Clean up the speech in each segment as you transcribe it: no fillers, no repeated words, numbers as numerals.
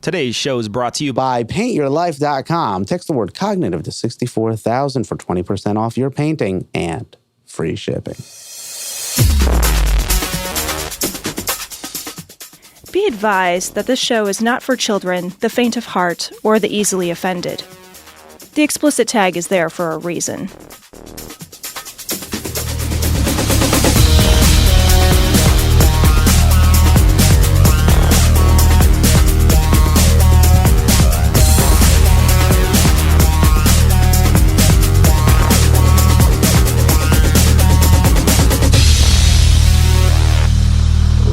Today's show is brought to you by paintyourlife.com. Text the word cognitive to 64,000 for 20% off your painting and free shipping. Be advised that this show is not for children, the faint of heart, or the easily offended. The explicit tag is there for a reason.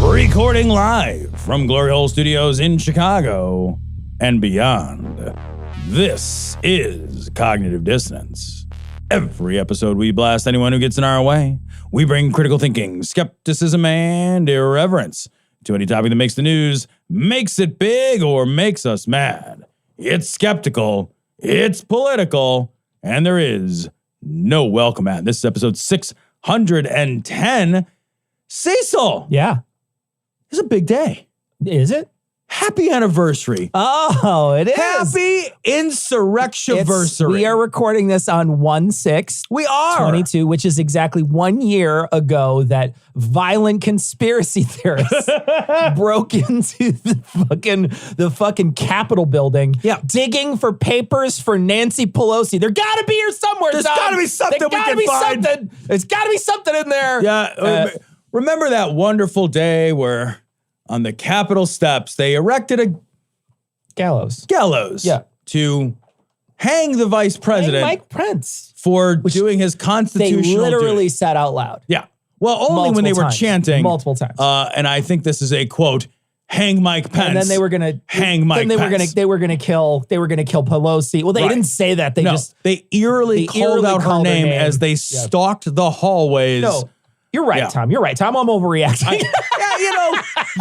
Recording live from Glory Hole Studios in Chicago and beyond. This is Cognitive Dissonance. Every episode we blast anyone who gets in our way. We bring critical thinking, skepticism, and irreverence to any topic that makes the news, makes it big, or makes us mad. It's skeptical, it's political, and there is no welcome at. This is episode 610. Cecil! Yeah. It's a big day. Is it? Happy anniversary. Oh, it is. Happy insurrectionversary. We are recording this on 1/6. We are. 22, which is exactly 1 year ago that violent conspiracy theorists broke into the fucking Capitol building, digging for papers for Nancy Pelosi. They're gotta be here somewhere. There's gotta be something we can find. There's gotta be something in there. Yeah. Remember that wonderful day where on the Capitol steps, they erected a gallows to hang the vice president, Mike Pence, for doing his constitutional They literally duty. said out loud. Yeah. Well, only when they were chanting. Multiple times. And I think this is a quote, hang Mike Pence. And then they were gonna hang Mike Pence. They were gonna kill Pelosi. Well, they didn't say that. They eerily called out her name as they stalked the hallways. No. You're right, Tom. You're right, Tom. I'm overreacting.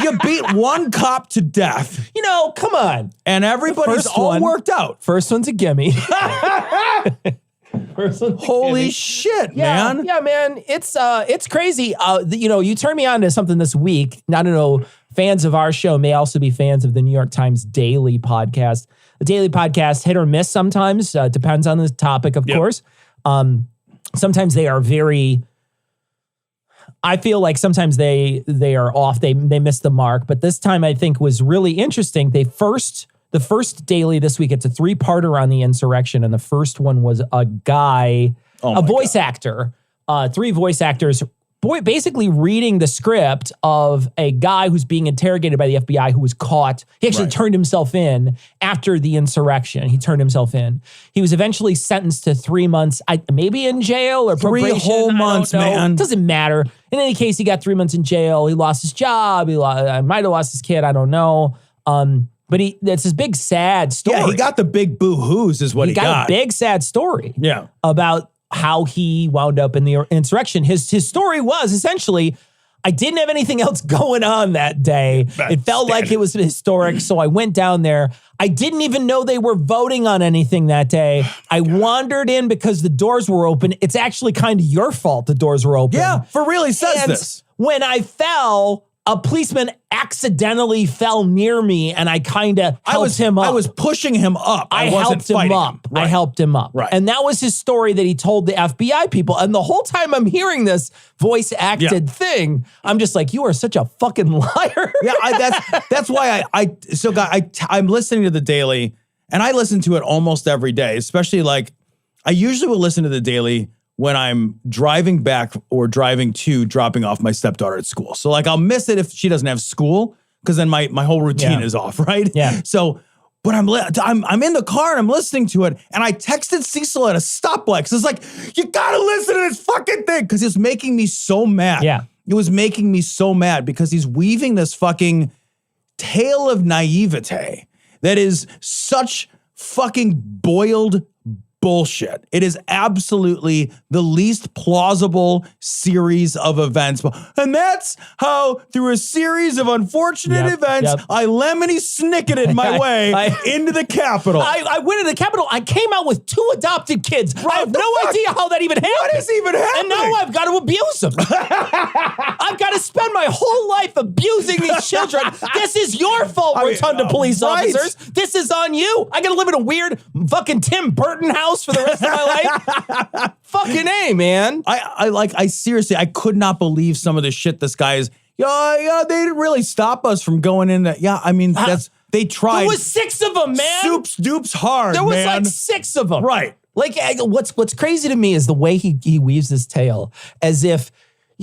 You beat one cop to death. Come on. And everybody's all worked out. First one's a gimme. Holy shit, man. Yeah, man. It's crazy. You turned me on to something this week. I don't know, fans of our show may also be fans of the New York Times Daily podcast. The Daily podcast, hit or miss sometimes. Depends on the topic, of course. Sometimes they are very... I feel like sometimes they are off. They miss the mark. But this time I think was really interesting. The first daily this week, it's a 3-parter on the insurrection. And the first one was a guy, a voice actor, 3 voice actors, basically reading the script of a guy who's being interrogated by the FBI who was caught. He actually turned himself in after the insurrection. He turned himself in. He was eventually sentenced to 3 months, maybe in jail or probation. 3 whole months, man. Doesn't matter. In any case, he got 3 months in jail. He lost his job. I might have lost his kid. I don't know. But that's his big sad story. Yeah, he got the big boo-hoos is what he got. He got a big sad story. Yeah. About how he wound up in the insurrection. His story was essentially, I didn't have anything else going on that day. It felt like it was historic, so I went down there. I didn't even know they were voting on anything that day. I wandered in because the doors were open. It's actually kind of your fault the doors were open. Yeah, for real, he says this. When I fell, a policeman accidentally fell near me, and I kind of helped him up. I was pushing him up. I helped him up. Right. I helped him up. Right. And that was his story that he told the FBI people. And the whole time I'm hearing this voice-acted thing, I'm just like, you are such a fucking liar. Yeah, that's why I'm listening to the Daily, and I listen to it almost every day, especially I usually will listen to the Daily when I'm driving back or driving to dropping off my stepdaughter at school. So I'll miss it if she doesn't have school, because then my whole routine is off, right? Yeah. So, but I'm in the car and I'm listening to it, and I texted Cecil at a stoplight. So it's like, you gotta listen to this fucking thing, because it's making me so mad. Yeah. It was making me so mad because he's weaving this fucking tale of naivete that is such fucking boiled bullshit. It is absolutely the least plausible series of events. And that's how, through a series of unfortunate events, I lemony snicketed my way into the Capitol. I went into the Capitol. I came out with 2 adopted kids. I have no idea how that even happened. What is even happening? And now I've got to abuse them. I've got to spend my whole life abusing these children. This is your fault, Rotunda police officers. This is on you. I got to live in a weird fucking Tim Burton house for the rest of my life. Fucking A, man. I seriously, I could not believe some of the shit this guy is. Yeah, they didn't really stop us from going in. They tried. There was 6 of them, man. Soups, dupes, hard, There was man. like 6 of them. Right. Like, what's crazy to me is the way he weaves his tale as if,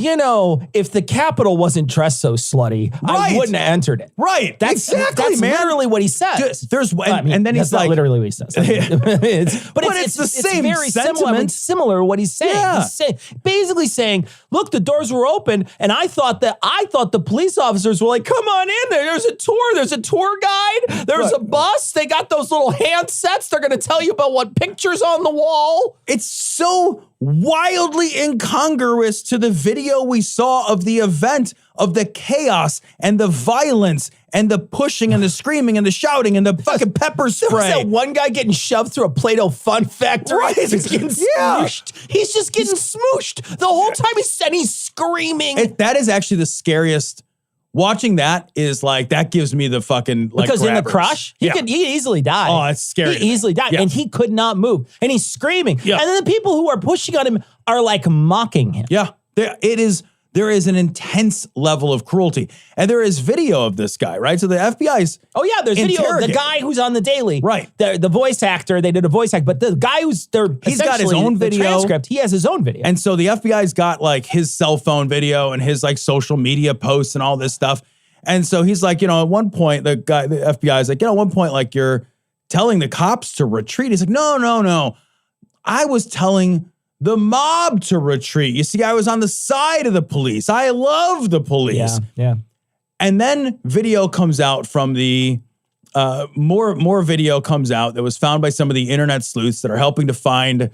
if the Capitol wasn't dressed so slutty, I wouldn't have entered it. Right. That's man. literally what he says. And then he's like, literally what he says. It's the same very sentiment. similar what he's saying. Yeah. He's basically saying, look, the doors were open, and I thought the police officers were like, come on in there. There's a tour. There's a tour guide. There's a bus. They got those little handsets. They're going to tell you about what pictures on the wall. It's so wildly incongruous to the video we saw of the event, of the chaos and the violence and the pushing and the screaming and the shouting and the fucking pepper spray. There was that one guy getting shoved through a Play-Doh Fun Factory. Right. He's getting smooshed. He's just getting smooshed the whole time. He's screaming. That is actually the scariest. Watching that is like, that gives me the fucking like because grabbers. In the crush, he easily died. Oh, it's scary. He easily died, and he could not move, and he's screaming. Yeah. And then the people who are pushing on him are like mocking him. Yeah, there is an intense level of cruelty, and there is video of this guy, right? So the FBI's there's video of the guy who's on the Daily, right? The voice actor, they did a voice act, but the guy he's got his own video, transcript. He has his own video, and so the FBI's got like his cell phone video and his like social media posts and all this stuff. And so he's like, at one point, the FBI is like, at one point, like, you're telling the cops to retreat. He's like, no. I was telling the mob to retreat. You see, I was on the side of the police. I love the police. Yeah. And then video comes out from the, more video comes out that was found by some of the internet sleuths that are helping to find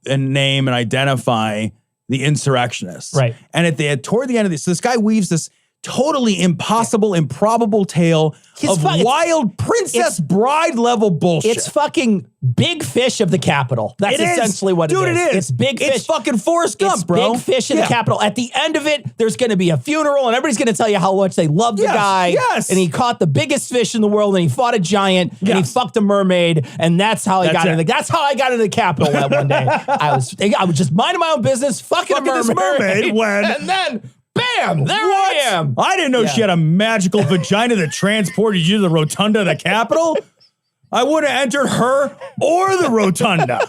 and name and identify the insurrectionists. Right. And toward the end of this guy weaves this totally impossible, improbable tale of wild Princess Bride level bullshit. It's fucking Big Fish of the Capitol. That's essentially what it is. Dude, it is. It's Big Fish. It's fucking Forrest Gump, bro. Big Fish in the Capitol. At the end of it, there's going to be a funeral, and everybody's going to tell you how much they love the guy. Yes. And he caught the biggest fish in the world, and he fought a giant, and he fucked a mermaid, and that's how I got into. That's how I got into the Capitol that one day. I was just minding my own business, fucking this mermaid when and then. Bam! There I am. I didn't know she had a magical vagina that transported you to the rotunda of the Capitol. I would have entered her or the rotunda.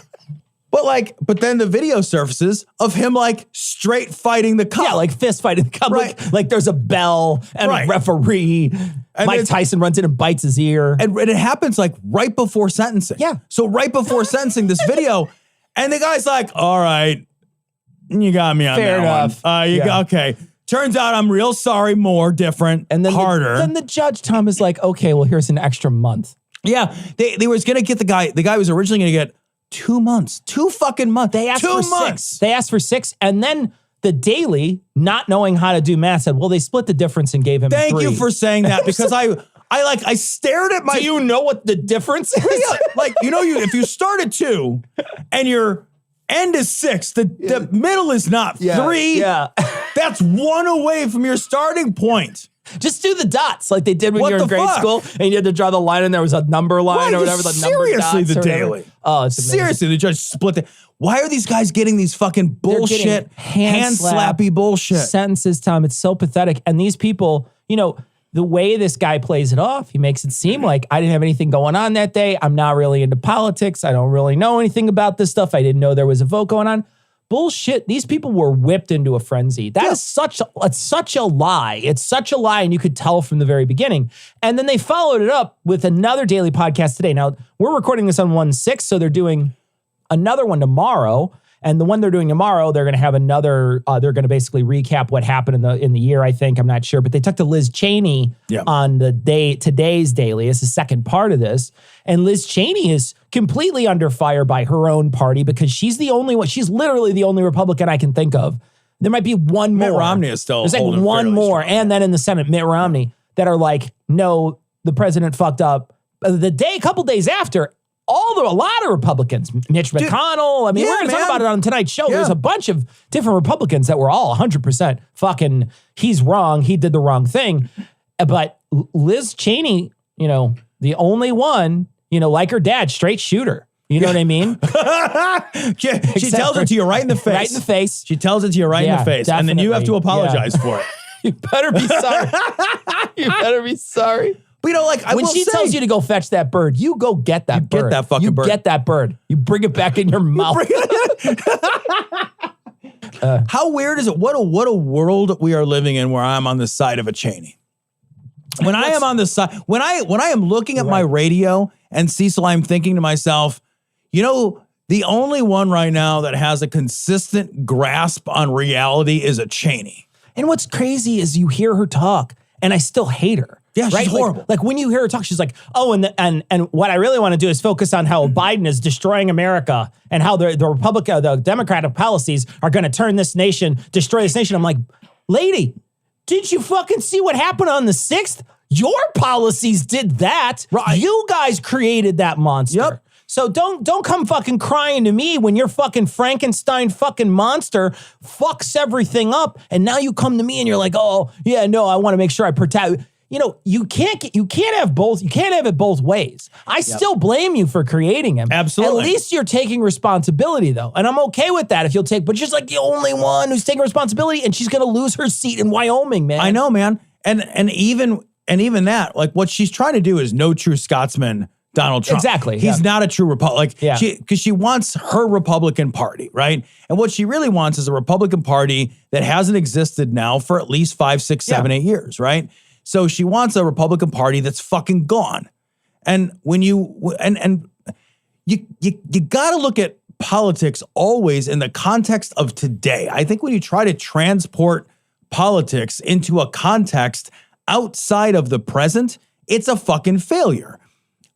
But then the video surfaces of him like straight fighting the cop. Yeah, like fist fighting the cop. Right. Like there's a bell and a referee. And Mike Tyson runs in and bites his ear. And it happens like right before sentencing. Yeah. So right before sentencing, this video, and the guy's like, all right, you got me on Fair that enough. one. Okay. Turns out I'm real sorry, more different, and then harder. Then the judge, Tom, is like, okay, well, here's an extra month. Yeah, they was going to get the guy was originally going to get 2 months, 2 fucking months. They asked 2 for months. 6. They asked for 6. And then the Daily, not knowing how to do math, said, well, they split the difference and gave him 3. Thank you for saying that, because I stared at my... Do you know what the difference is? If you start at 2 and your end is 6, the middle is not 3. Yeah. That's 1 away from your starting point. Just do the dots like they did when you were in grade school and you had to draw the line and there was a number line or whatever. Seriously, the Daily. Oh, it's amazing. Seriously, the judge split it. Why are these guys getting these fucking bullshit, hand slappy bullshit sentences, Tom? It's so pathetic. And these people, the way this guy plays it off, he makes it seem like I didn't have anything going on that day. I'm not really into politics. I don't really know anything about this stuff. I didn't know there was a vote going on. Bullshit. These people were whipped into a frenzy. That is such a lie. It's such a lie, and you could tell from the very beginning. And then they followed it up with another daily podcast today. Now, we're recording this on 1/6, so they're doing another one tomorrow. And the one they're doing tomorrow, they're going to have another, they're going to basically recap what happened in the year, I think. I'm not sure. But they took to Liz Cheney on today's Daily. It's the second part of this. And Liz Cheney is completely under fire by her own party because she's the only one. She's literally the only Republican I can think of. There might be one more. Mitt Romney is still There's like one more. Strong. And then in the Senate, Mitt Romney, that are like, no, the president fucked up. A couple days after, a lot of Republicans, Mitch McConnell. I mean, we're going to talk about it on tonight's show. Yeah. There's a bunch of different Republicans that were all 100% fucking, he's wrong. He did the wrong thing. But Liz Cheney, the only one, like her dad, straight shooter. You know what I mean? She tells it to you right in the face. Right in the face. She tells it to you right in the face. Definitely. And then you have to apologize for it. You better be sorry. You better be sorry. But when she tells you to go fetch that bird, you go get that bird. Get that fucking bird. You get that bird. You bring it back in your mouth. How weird is it? What a world we are living in where I'm on the side of a Cheney. When I am on the side, when I am looking at my radio and Cecil, I'm thinking to myself, the only one right now that has a consistent grasp on reality is a Cheney. And what's crazy is you hear her talk, and I still hate her. Yeah, she's horrible. Like when you hear her talk, she's like, oh, and what I really want to do is focus on how Biden is destroying America and how the Democratic policies are going to destroy this nation. I'm like, lady, did you fucking see what happened on the 6th? Your policies did that. Right. You guys created that monster. Yep. So don't come fucking crying to me when your fucking Frankenstein fucking monster fucks everything up. And now you come to me and you're like, oh, yeah, no, I want to make sure I protect. You can't have both. You can't have it both ways. I still blame you for creating him. Absolutely. At least you're taking responsibility, though. And I'm okay with that if you'll take, but she's like the only one who's taking responsibility, and she's going to lose her seat in Wyoming, man. I know, man. And even that, like what she's trying to do is no true Scotsman Donald Trump. Exactly. He's not a true Republican. Because she wants her Republican Party, right? And what she really wants is a Republican Party that hasn't existed now for at least 5, 6, 7, 8 years, right? So she wants a Republican Party that's fucking gone. And when you got to look at politics always in the context of today. I think when you try to transport politics into a context outside of the present, it's a fucking failure.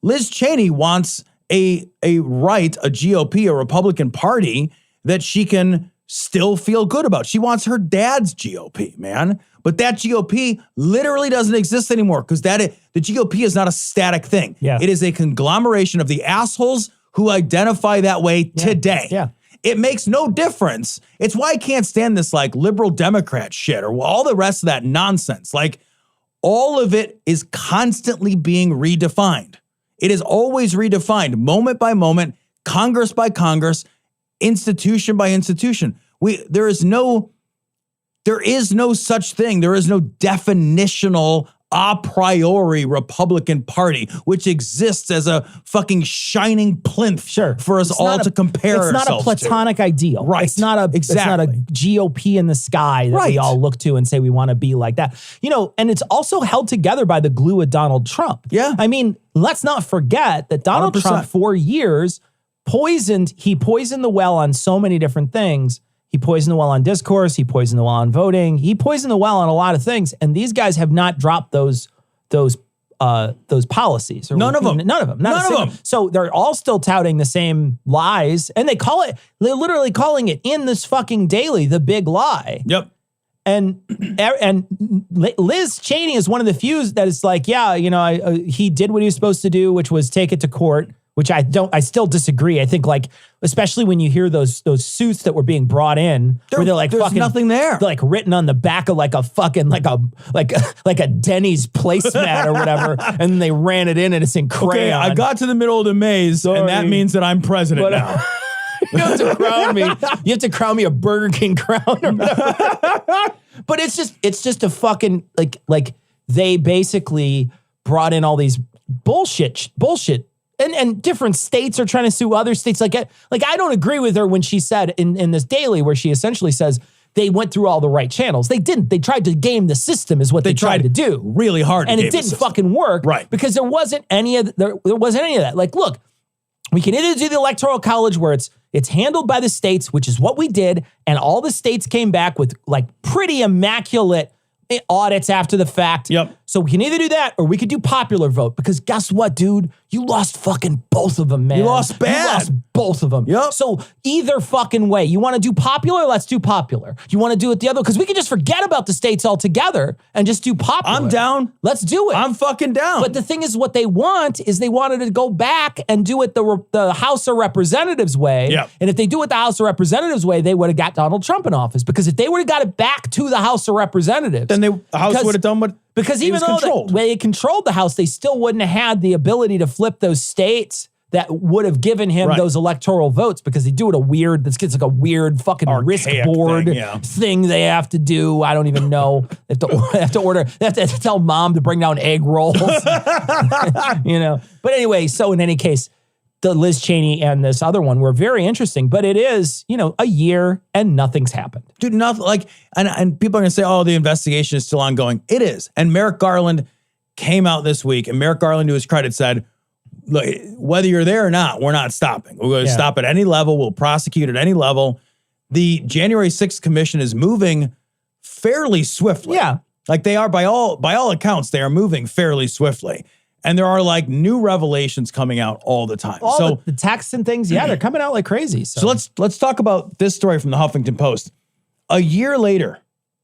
Liz Cheney wants a GOP, a Republican Party that she can still feel good about. She wants her dad's GOP, man. But that GOP literally doesn't exist anymore because the GOP is not a static thing. Yeah. It is a conglomeration of the assholes who identify that way today. Yeah. It makes no difference. It's why I can't stand this like liberal Democrat shit or all the rest of that nonsense. Like all of it is constantly being redefined. It is always redefined moment by moment, Congress by Congress, institution by institution. There is no such thing. There is no definitional a priori Republican Party, which exists as a fucking shining plinth for us all to compare ourselves to. It's not a platonic ideal. Right. It's not a GOP in the sky that we all look to and say we want to be like that. And it's also held together by the glue of Donald Trump. Yeah. I mean, let's not forget that Donald 100%. Trump for years poisoned the well on so many different things. He poisoned the well on discourse. He poisoned the well on voting. He poisoned the well on a lot of things. And these guys have not dropped those policies. None of them. None of them. So they're all still touting the same lies. And they're literally calling it in this fucking daily, the big lie. Yep. And Liz Cheney is one of the few that is like, he did what he was supposed to do, which was take it to court. Which I still disagree. I think like, especially when you hear those suits that were being brought in, where they're like, there's fucking nothing there. They're like written on the back of like a fucking, like a Denny's placemat or whatever. And they ran it in and it's in crayon. Okay, I got to the middle of the maze and that means that I'm president now. You have to crown me. You have to crown me a Burger King crown or whatever. But it's just a fucking like they basically brought in all these bullshit. And different states are trying to sue other states. Like I don't agree with her when she said in this daily where she essentially says they went through all the right channels. They didn't. They tried to game the system is what they tried to do. Really hard. And it didn't fucking work. Right. Because there wasn't any of that. Like, look, we can either do the Electoral College where it's It's handled by the states, which is what we did. And all the states came back with like pretty immaculate audits after the fact. Yep. So we can either do that or we could do popular vote, because guess what, dude? You lost fucking both of them, man. You lost bad. You lost both of them. Yep. So either fucking way, you want to do popular? Let's do popular. You want to do it the other? Because we can just forget about the states altogether and just do popular. I'm down. Let's do it. I'm fucking down. But the thing is, what they want is they wanted to go back and do it the House of Representatives way. Yep. And if they do it the House of Representatives way, they would have got Donald Trump in office. Because if they would have got it back to the House of Representatives, then the House would have done what. Because even though they controlled the House, they still wouldn't have had the ability to flip those states that would have given him those electoral votes, because they do it it's like a weird fucking risk board thing they have to do. I don't even know. They have to tell mom to bring down egg rolls. You know. But anyway, so in any case, the Liz Cheney and this other one were very interesting, but it is, a year and nothing's happened. Dude, nothing and people are going to say, oh, the investigation is still ongoing. It is. And Merrick Garland came out this week, and Merrick Garland, to his credit, said, look, whether you're there or not, we're not stopping. We're going to stop at any level. We'll prosecute at any level. The January 6th commission is moving fairly swiftly. Yeah. Like they are, by all accounts, they are moving fairly swiftly. And there are like new revelations coming out all the time. So the texts and things, they're coming out like crazy. So let's talk about this story from the Huffington Post. A year later,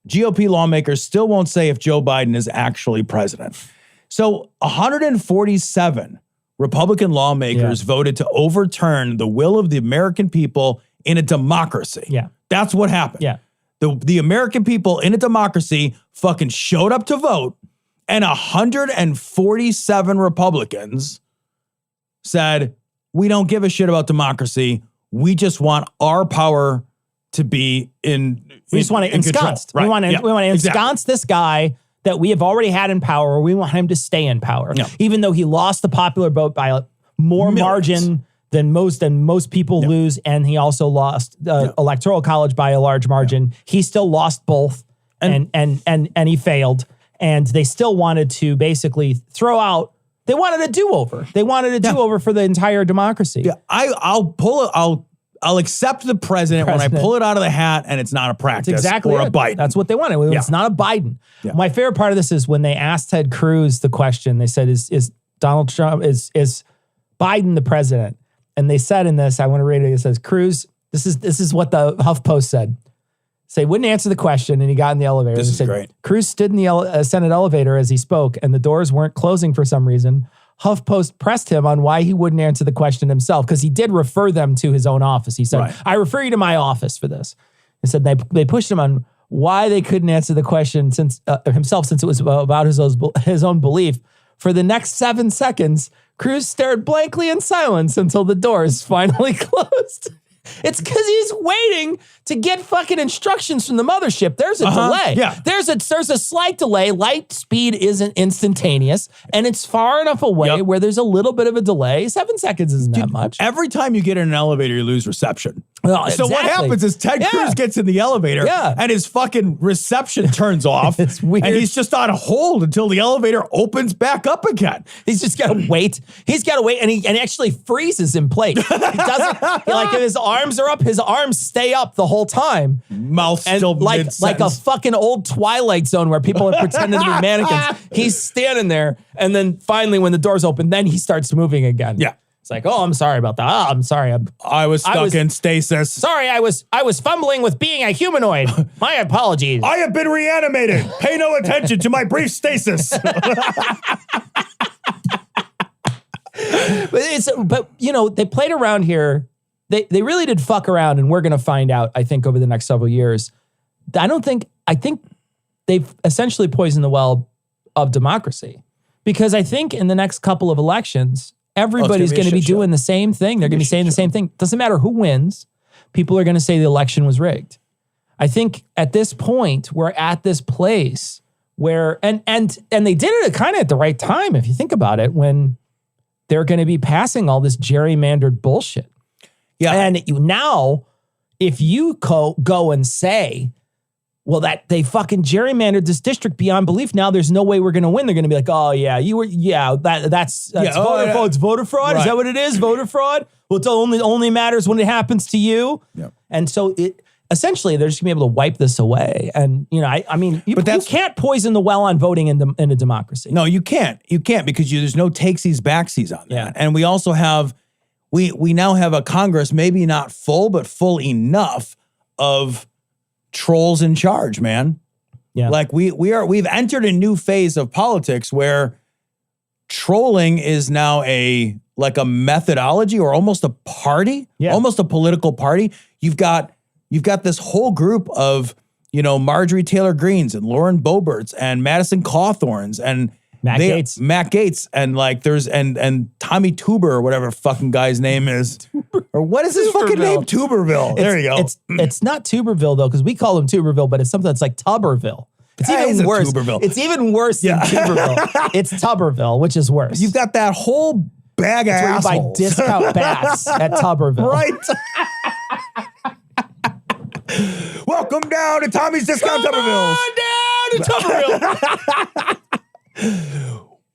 GOP lawmakers still won't say if Joe Biden is actually president. So 147 Republican lawmakers voted to overturn the will of the American people in a democracy. Yeah. That's what happened. Yeah. The American people in a democracy fucking showed up to vote, and 147 Republicans said, we don't give a shit about democracy. We just want our power to be we just want to ensconce. Right. We want to ensconce this guy that we have already had in power. We want him to stay in power. Yeah. Even though he lost the popular vote by more margin than most people lose, and he also lost electoral college by a large margin. He still lost both, and he failed. And they still wanted to basically throw out. They wanted a do-over. They wanted a do-over for the entire democracy. Yeah, I'll accept the president when I pull it out of the hat and it's not a practice. That's exactly or a Biden. That's what they wanted. It's not a Biden. Yeah. My favorite part of this is when they asked Ted Cruz the question. They said, "Is Donald Trump is Biden the president?" And they said in this, I want to read it. It says, "Cruz, this is what the HuffPost said." So he wouldn't answer the question, and he got in the elevator. This is great. Cruz stood in the Senate elevator as he spoke, and the doors weren't closing for some reason. HuffPost pressed him on why he wouldn't answer the question himself, because he did refer them to his own office. He said, I refer you to my office for this. He said they pushed him on why they couldn't answer the question himself, since it was about his own belief. For the next 7 seconds, Cruz stared blankly in silence until the doors finally closed. It's because he's waiting to get fucking instructions from the mothership. There's a delay. Yeah. There's a slight delay. Light speed isn't instantaneous, and it's far enough away where there's a little bit of a delay. 7 seconds isn't that much. Every time you get in an elevator, you lose reception. Well, so what happens is Ted Cruz gets in the elevator and his fucking reception turns off. It's weird. And he's just on hold until the elevator opens back up again. He's just got to wait. He's got to wait, and he actually freezes in place. He doesn't, like if his arms are up, his arms stay up the whole time. Mouth still like a fucking old Twilight Zone where people are pretending to be mannequins. He's standing there, and then finally when the doors open, then he starts moving again. Yeah. It's like, oh, I'm sorry about that. Oh, I'm sorry. I was stuck in stasis. Sorry, I was fumbling with being a humanoid. My apologies. I have been reanimated. Pay no attention to my brief stasis. But they played around here. They really did fuck around, and we're going to find out, I think, over the next several years. I think they've essentially poisoned the well of democracy, because I think in the next couple of elections, everybody's going to be doing the same thing. They're going to be saying the same thing. Doesn't matter who wins. People are going to say the election was rigged. I think at this point, we're at this place where, and they did it kind of at the right time, if you think about it, when they're going to be passing all this gerrymandered bullshit. Yeah. And now, if you go and say, well, that they fucking gerrymandered this district beyond belief, now there's no way we're going to win. They're going to be like, oh, yeah, that's voter fraud. It's voter fraud. Right. Is that what it is? Voter fraud? Well, it only matters when it happens to you. Yep. And so essentially they're just gonna be able to wipe this away. And I mean, you can't poison the well on voting in a democracy. No, you can't. You can't because there's no takesies, backsies on that. Yeah. And we also have, we now have a Congress, maybe not full, but full enough of trolls in charge, man. Yeah. Like we've entered a new phase of politics where trolling is now a methodology or almost a party, almost a political party. You've got this whole group of, Marjorie Taylor Greenes and Lauren Boeberts and Madison Cawthorns and Matt Gaetz and like there's and Tommy Tuber or whatever fucking guy's name is. Or what is his fucking name? Tuberville. There you go. It's not Tuberville though, because we call him Tuberville, but it's something that's like Tuberville. It's even worse. Tuberville. It's even worse than Tuberville. It's Tuberville, which is worse. You've got that whole bag of assholes. Where you buy discount bats at Tuberville. Right. Welcome down to Tommy's Discount Tuberville. Down to Tuberville.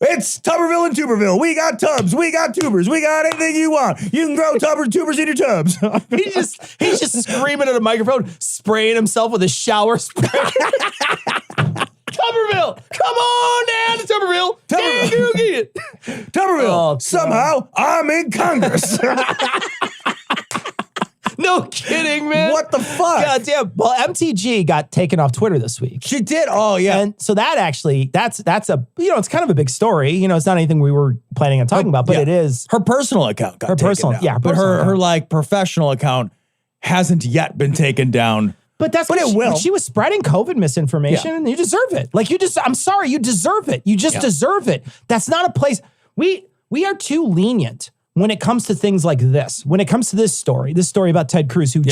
It's Tuberville and Tuberville. We got tubs. We got tubers. We got anything you want. You can grow tubers in your tubs. He's just screaming at a microphone, spraying himself with a shower spray. Tuberville, come on down to Tuberville. Tuberville. Oh, somehow I'm in Congress. No kidding, man. What the fuck? God damn. Well, MTG got taken off Twitter this week. She did. Oh, yeah. And so that actually, that's a, it's kind of a big story. It's not anything we were planning on talking about, but it is. Her personal account got taken down. But her like professional account hasn't yet been taken down. But it will. She was spreading COVID misinformation and you deserve it. I'm sorry, you deserve it. You just deserve it. That's not a place. We are too lenient when it comes to things like this. When it comes to this story about Ted Cruz, who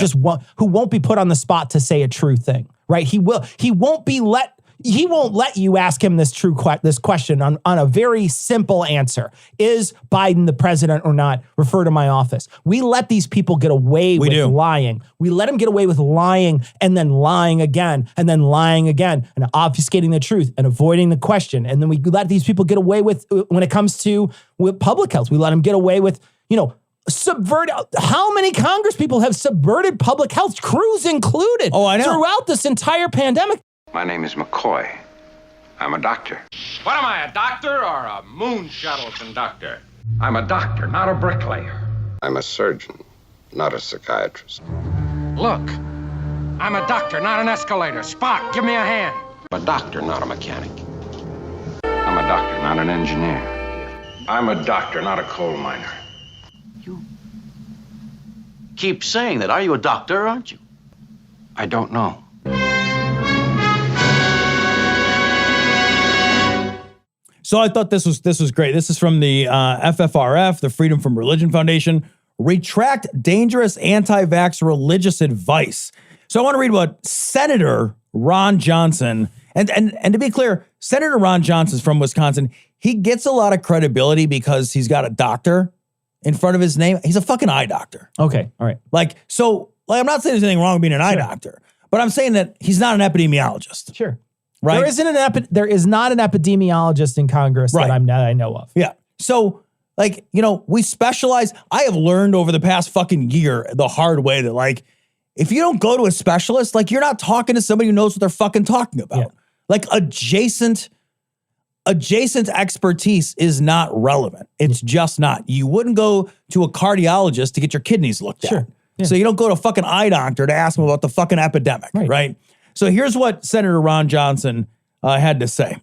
won't be put on the spot to say a true thing, right? He won't let you ask him this question on a very simple answer. Is Biden the president or not? Refer to my office. We let these people get away with lying. We let them get away with lying and then lying again and then lying again and obfuscating the truth and avoiding the question. And then we let these people get away with, when it comes to with public health, we let them get away with, subvert. How many Congress people have subverted public health, Cruz included, I know, throughout this entire pandemic? My name is McCoy. I'm a doctor. What am I, a doctor or a moon shuttle conductor? I'm a doctor, not a bricklayer. I'm a surgeon, not a psychiatrist. Look, I'm a doctor, not an escalator. Spock, give me a hand. I'm a doctor, not a mechanic. I'm a doctor, not an engineer. I'm a doctor, not a coal miner. You keep saying that. Are you a doctor, aren't you? I don't know. So I thought this was great. This is from the FFRF, the Freedom from Religion Foundation. Retract dangerous anti-vax religious advice. So I want to read what Senator Ron Johnson, and to be clear, Senator Ron Johnson's from Wisconsin. He gets a lot of credibility because he's got a doctor in front of his name. He's a fucking eye doctor. Okay, all right. I'm not saying there's anything wrong with being an eye doctor, but I'm saying that he's not an epidemiologist. Sure. Right? There is not an epidemiologist in Congress that I know of. Yeah. So, we specialize. I have learned over the past fucking year the hard way that, if you don't go to a specialist, you're not talking to somebody who knows what they're fucking talking about. Yeah. Adjacent expertise is not relevant. It's just not. You wouldn't go to a cardiologist to get your kidneys looked at. Yeah. So you don't go to a fucking eye doctor to ask them about the fucking epidemic, right? So here's what Senator Ron Johnson had to say.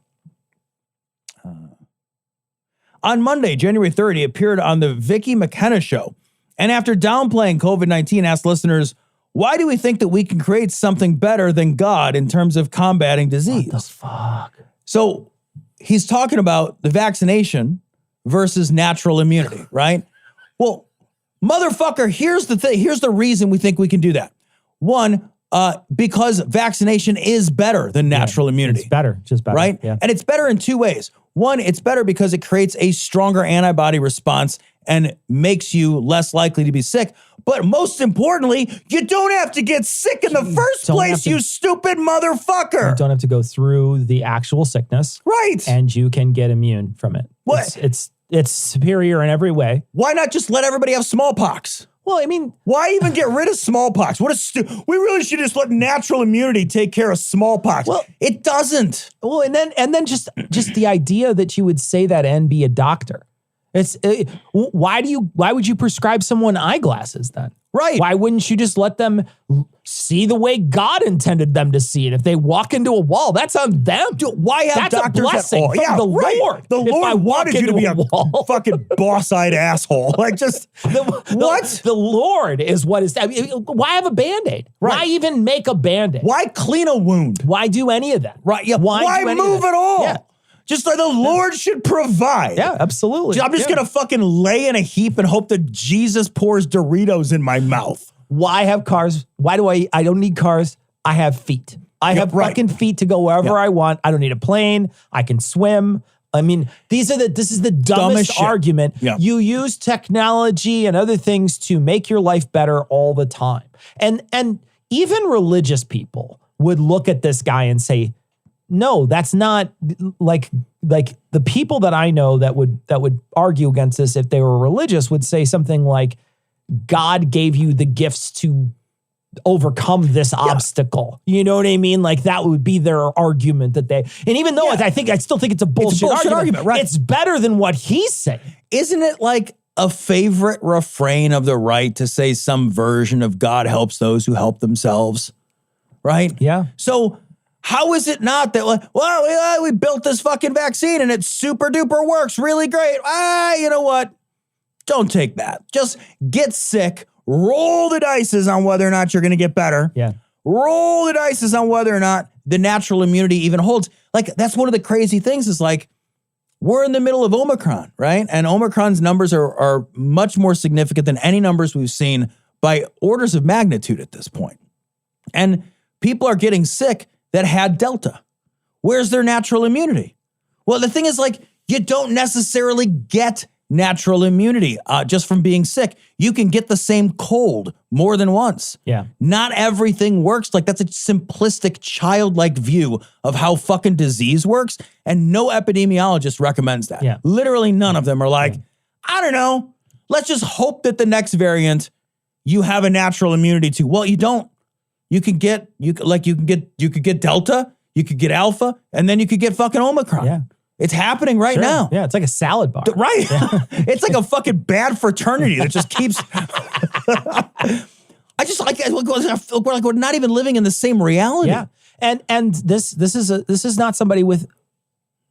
On Monday, January 3rd, he appeared on the Vicky McKenna show. And after downplaying COVID-19, asked listeners, why do we think that we can create something better than God in terms of combating disease? What the fuck? So he's talking about the vaccination versus natural immunity, right? Well, motherfucker, here's the thing. Here's the reason we think we can do that. One, because vaccination is better than natural immunity. It's better, just better. Right? Yeah. And it's better in two ways. One, it's better because it creates a stronger antibody response and makes you less likely to be sick. But most importantly, you don't have to get sick in the first place, you stupid motherfucker. You don't have to go through the actual sickness. Right. And you can get immune from it. What? It's it's superior in every way. Why not just let everybody have smallpox? Well, I mean, why even get rid of smallpox? We really should just let natural immunity take care of smallpox. Well, it doesn't. Well, and then just the idea that you would say that and be a doctor. It's why would you prescribe someone eyeglasses then? Right. Why wouldn't you just let them see the way God intended them to see it? If they walk into a wall, that's on them. Dude, why have that's doctors a blessing at all? from the Lord. The Lord wanted you to be a fucking boss-eyed asshole. Like just what? The Lord is what is. I mean, why have a Band-Aid? Right. Why even make a Band-Aid? Why clean a wound? Why do any of that? Right. Yeah. Why move at all? Yeah. Just like the Lord should provide. Yeah, absolutely. I'm just going to fucking lay in a heap and hope that Jesus pours Doritos in my mouth. Why have cars? Why do I don't need cars. I have feet. I have fucking feet to go wherever I want. I don't need a plane. I can swim. I mean, this is the dumbest argument. Yeah. You use technology and other things to make your life better all the time. And even religious people would look at this guy and say, no, that's not like the people that I know that would argue against this if they were religious would say something like, God gave you the gifts to overcome this obstacle. You know what I mean? Like that would be their argument that they, and even though I still think it's a bullshit argument, right? It's better than what he's saying. Isn't it like a favorite refrain of the right to say some version of God helps those who help themselves? Right? Yeah. So how is it not that, well, we built this fucking vaccine and it super duper works really great. You know what? Don't take that. Just get sick. Roll the dices on whether or not you're going to get better. Yeah. Roll the dices on whether or not the natural immunity even holds. Like, that's one of the crazy things is like, we're in the middle of Omicron, right? And Omicron's numbers are much more significant than any numbers we've seen by orders of magnitude at this point. And people are getting sick that had Delta. Where's their natural immunity? Well, the thing is, like, you don't necessarily get natural immunity just from being sick. You can get the same cold more than once. Yeah. Not everything works. Like, that's a simplistic, childlike view of how fucking disease works. And no epidemiologist recommends that. Yeah. Literally none of them are like, I don't know. Let's just hope that the next variant you have a natural immunity to. Well, you don't. You could get Delta, you could get Alpha, and then you could get fucking Omicron. Yeah. It's happening right now. Yeah, it's like a salad bar. Right. Yeah. It's like a fucking bad fraternity that just keeps. I just like we're not even living in the same reality. Yeah. And this is not somebody with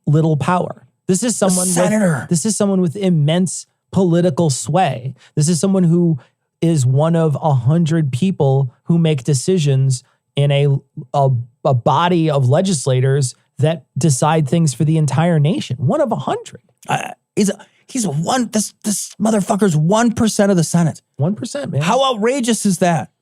little power. This is someone with immense political sway. This is someone who is one of 100 people who make decisions in a body of legislators that decide things for the entire nation. One of 100. This motherfucker's 1% of the Senate. 1%, man. How outrageous is that?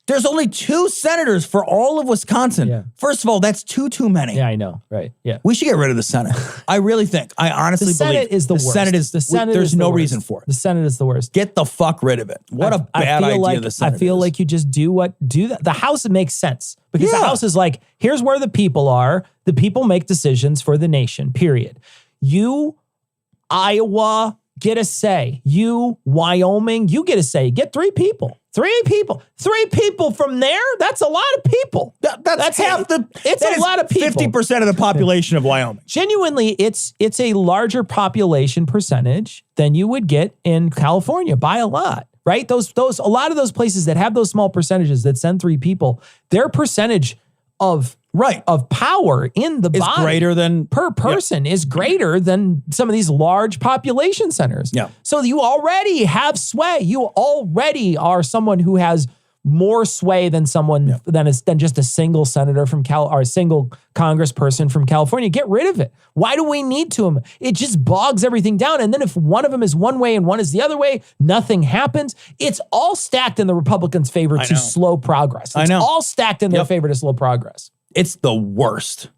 There's only 2 senators for all of Wisconsin. Yeah. First of all, that's too many. Yeah, I know. Right. Yeah. We should get rid of the Senate. I really think. I honestly believe the Senate is the worst. There's no reason for it. The Senate is the worst. Get the fuck rid of it. What a bad idea the Senate I feel like you just do that. The House makes sense because the House is like, here's where the people are. The people make decisions for the nation, period. You, Iowa, get a say. You, Wyoming, you get a say. Get 3 people. 3 people. 3 people from there? That's a lot of people. That's half the... It's a lot of people. 50% of the population of Wyoming. Genuinely, it's a larger population percentage than you would get in California by a lot, right? A lot of those places that have those small percentages that send 3 people, their percentage of power in the body greater than per person is greater than some of these large population centers. Yeah. So you already have sway. You already are someone who has more sway than someone than just a single senator from or a single congressperson from California. Get rid of it. Why do we need to? It just bogs everything down. And then if one of them is one way and one is the other way, nothing happens. It's all stacked in the Republicans' favor to slow progress. It's all stacked in their favor to slow progress. It's the worst.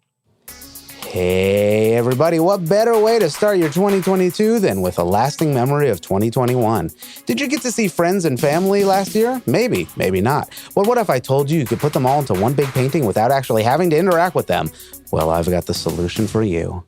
Hey, everybody, what better way to start your 2022 than with a lasting memory of 2021? Did you get to see friends and family last year? Maybe, maybe not. But what if I told you could put them all into one big painting without actually having to interact with them? Well, I've got the solution for you.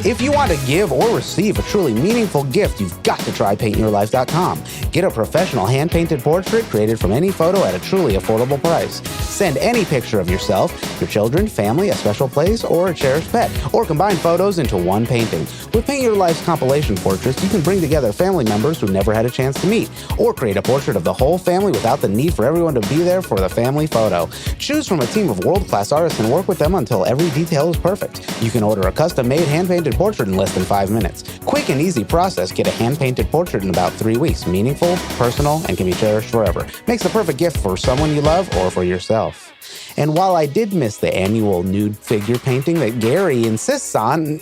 If you want to give or receive a truly meaningful gift, you've got to try paintyourlife.com. Get a professional hand-painted portrait created from any photo at a truly affordable price. Send any picture of yourself, your children, family, a special place, or a cherished pet, or combine photos into one painting. With Paint Your Life's compilation portraits, you can bring together family members who never had a chance to meet, or create a portrait of the whole family without the need for everyone to be there for the family photo. Choose from a team of world-class artists and work with them until every detail is perfect. You can order a custom-made hand-painted portrait in less than 5 minutes. Quick and easy process, get a hand-painted portrait in about 3 weeks. Meaningful, personal, and can be cherished forever. Makes the perfect gift for someone you love or for yourself. And while I did miss the annual nude figure painting that Gary insists on,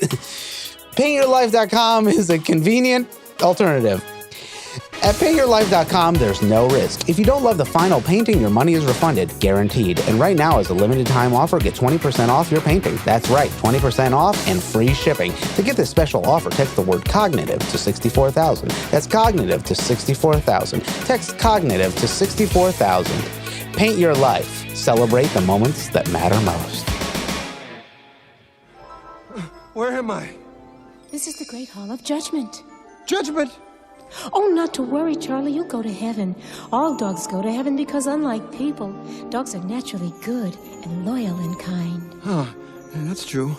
paintyourlife.com is a convenient alternative. At paintyourlife.com, there's no risk. If you don't love the final painting, your money is refunded, guaranteed. And right now, as a limited time offer, get 20% off your painting. That's right, 20% off and free shipping. To get this special offer, text the word cognitive to 64,000. That's cognitive to 64,000. Text cognitive to 64,000. Paint your life. Celebrate the moments that matter most. Where am I? This is the Great Hall of Judgment. Judgment? Oh, not to worry, Charlie. You'll go to heaven. All dogs go to heaven because, unlike people, dogs are naturally good and loyal and kind. Huh. Yeah, that's true.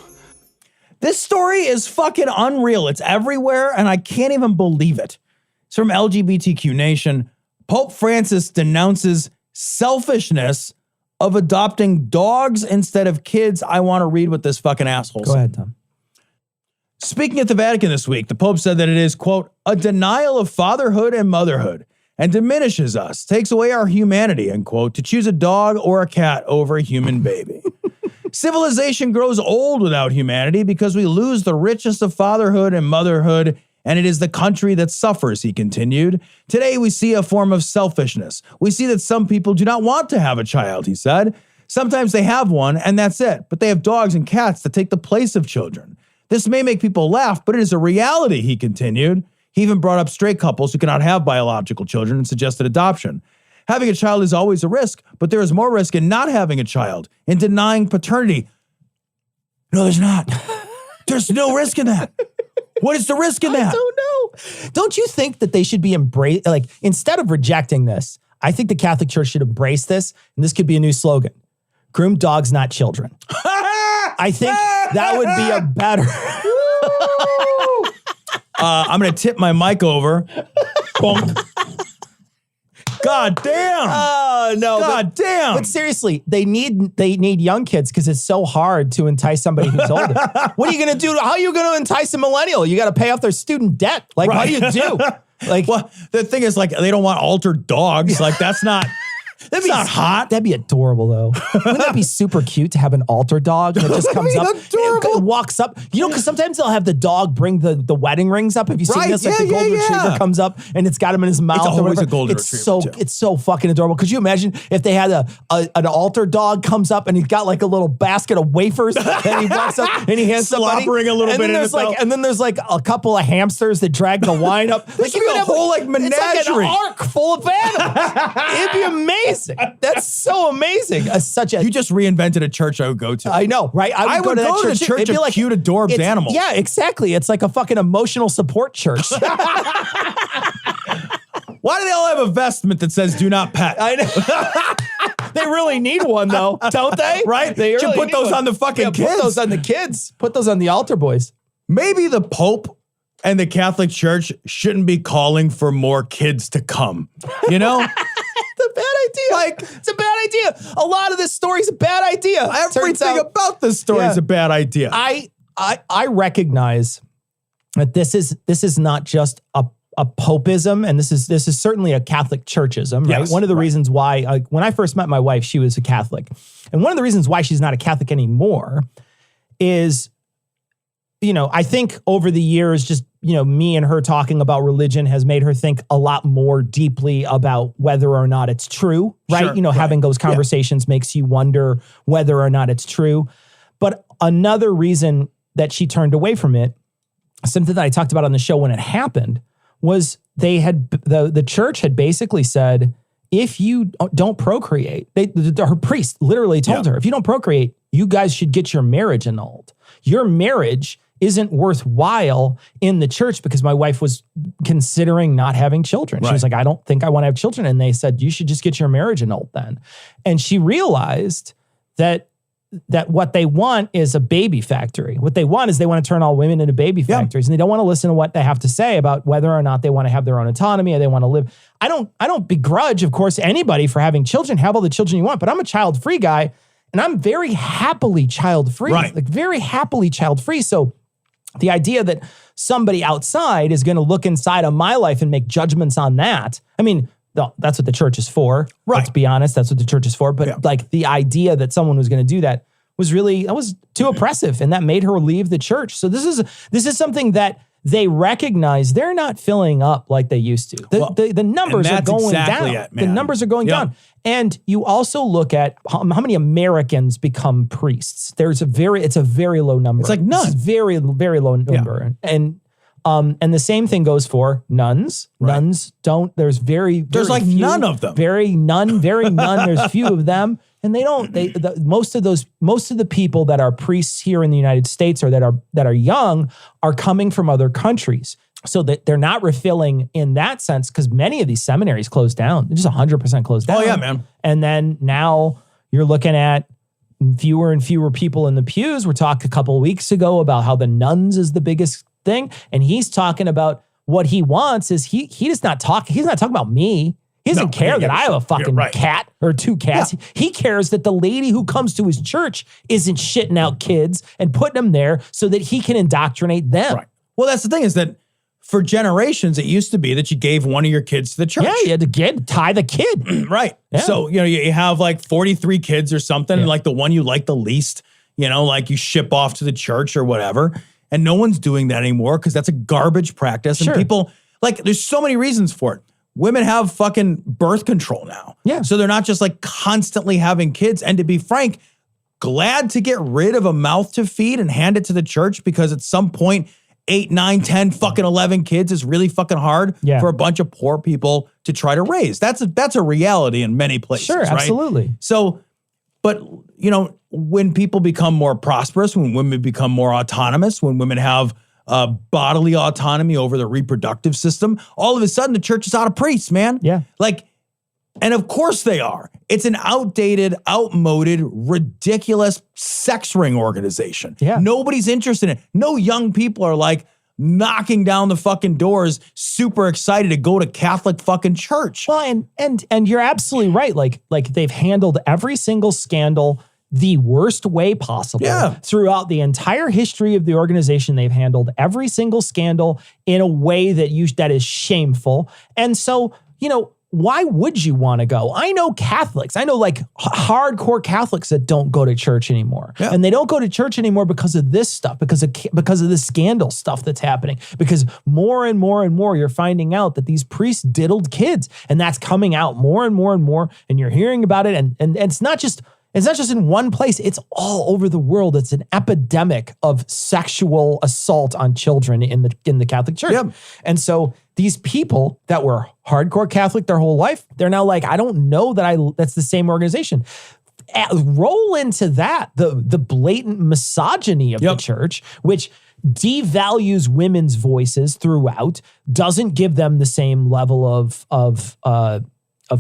This story is fucking unreal. It's everywhere, and I can't even believe it. It's from LGBTQ Nation. Pope Francis denounces selfishness of adopting dogs instead of kids. I want to read what this fucking asshole said. Go ahead, Tom. Speaking at the Vatican this week, the Pope said that it is, quote, a denial of fatherhood and motherhood and diminishes us, takes away our humanity, end quote, to choose a dog or a cat over a human baby. Civilization grows old without humanity because we lose the richest of fatherhood and motherhood, and it is the country that suffers, he continued. Today, we see a form of selfishness. We see that some people do not want to have a child, he said. Sometimes they have one, and that's it, but they have dogs and cats that take the place of children. This may make people laugh, but it is a reality, he continued. He even brought up straight couples who cannot have biological children and suggested adoption. Having a child is always a risk, but there is more risk in not having a child, in denying paternity. No, there's not. There's no risk in that. What is the risk in that? I don't know. Don't you think that they should be embraced? Like, instead of rejecting this, I think the Catholic Church should embrace this, and this could be a new slogan. Groom dogs, not children. I think that would be a better... I'm going to tip my mic over. Bonk. God damn. Oh, no. God damn. But seriously, they need young kids because it's so hard to entice somebody who's older. What are you going to do? How are you going to entice a millennial? You got to pay off their student debt. Like, right. What do you do? Like, well, the thing is, like, they don't want altered dogs. Like, that's not... That's not hot. That'd be adorable, though. Wouldn't that be super cute to have an altar dog that just comes up and walks up? You know, because sometimes they'll have the dog bring the wedding rings up. Have you seen this? Like the golden retriever comes up and it's got him in his mouth. It's always a golden retriever. It's so fucking adorable. Could you imagine if they had an altar dog comes up and he's got like a little basket of wafers and he walks up and he hands somebody slobbering a little bit in his mouth. And then there's like a couple of hamsters that drag the wine up. Like you could have a whole like menagerie. It's like an ark full of animals. It'd be amazing. That's so amazing. You just reinvented a church I would go to. I know, right? I would go to the church of like, cute, adorbed animals. Yeah, exactly. It's like a fucking emotional support church. Why do they all have a vestment that says "Do not pet"? I know. They really need one, though, don't they? Right? They should put those on the fucking kids. Put those on the kids. Put those on the altar boys. Maybe the Pope and the Catholic Church shouldn't be calling for more kids to come. You know? It's a bad idea. It's a bad idea. A lot of this story's a bad idea. Everything about this story is a bad idea. I recognize that this is not just a popism, and this is certainly a Catholic churchism, right? Yes, one of the reasons why, when I first met my wife, she was a Catholic. And one of the reasons why she's not a Catholic anymore is, I think over the years, just, me and her talking about religion has made her think a lot more deeply about whether or not it's true, right? Sure, having those conversations makes you wonder whether or not it's true. But another reason that she turned away from it, something that I talked about on the show when it happened, was the church had basically said, if you don't procreate, her priest literally told her, if you don't procreate, you guys should get your marriage annulled. Your marriage isn't worthwhile in the church because my wife was considering not having children. She was like, I don't think I want to have children. And they said, you should just get your marriage annulled then. And she realized that what they want is a baby factory. What they want is they want to turn all women into baby factories, and they don't want to listen to what they have to say about whether or not they want to have their own autonomy or they want to live. I don't begrudge, of course, anybody for having children. Have all the children you want, but I'm a child-free guy, and I'm very happily child-free, like very happily child-free. So the idea that somebody outside is going to look inside of my life and make judgments on that, I mean, no, that's what the church is for. Right. Let's be honest. That's what the church is for. But like the idea that someone was going to do that was too oppressive, and that made her leave the church. So this is something that they recognize they're not filling up like they used to. The numbers are going down. The numbers are going down. And you also look at how many Americans become priests. It's a very low number. It's like none. It's very, very low number. And the same thing goes for nuns. Right. Nuns don't, there's like few, none of them. Very none. There's few of them. And most of the people that are priests here in the United States or that are young are coming from other countries. So that they're not refilling in that sense, because many of these seminaries closed down. They're just 100% closed down. Oh yeah, man. And then now you're looking at fewer and fewer people in the pews. We talked a couple of weeks ago about how the nuns is the biggest thing. And he's talking about what he wants is he's not talking about me. He doesn't care that I have a fucking cat or two cats. Yeah. He cares that the lady who comes to his church isn't shitting out kids and putting them there so that he can indoctrinate them. Right. Well, that's the thing is that for generations, it used to be that you gave one of your kids to the church. Yeah, you had to tie the kid. Right. Yeah. So, you have like 43 kids or something, and like the one you like the least, like you ship off to the church or whatever. And no one's doing that anymore because that's a garbage practice. And people, there's so many reasons for it. Women have fucking birth control now. Yeah. So they're not just like constantly having kids. And to be frank, glad to get rid of a mouth to feed and hand it to the church, because at some point, 8, 9, 10, fucking 11 kids is really fucking hard for a bunch of poor people to try to raise. That's a reality in many places. Sure, absolutely. Right? So, but when people become more prosperous, when women become more autonomous, when women have bodily autonomy over the reproductive system, all of a sudden the church is out of priests, man. Yeah. And of course they are. It's an outdated, outmoded, ridiculous sex ring organization. Yeah. Nobody's interested in it. No young people are like knocking down the fucking doors, super excited to go to Catholic fucking church. Well, and you're absolutely right. Like they've handled every single scandal the worst way possible. Yeah. Throughout the entire history of the organization, they've handled every single scandal in a way that is shameful. And so, why would you want to go? I know Catholics. I know hardcore Catholics that don't go to church anymore. Yeah. And they don't go to church anymore because of this stuff, because of the scandal stuff that's happening. Because more and more and more, you're finding out that these priests diddled kids. And that's coming out more and more and more. And you're hearing about it. And it's not just in one place. It's all over the world. It's an epidemic of sexual assault on children in the Catholic Church. Yep. And so these people that were hardcore Catholic their whole life, they're now like, I don't know that's the same organization. Roll into that the blatant misogyny of the church, which devalues women's voices throughout, doesn't give them the same level of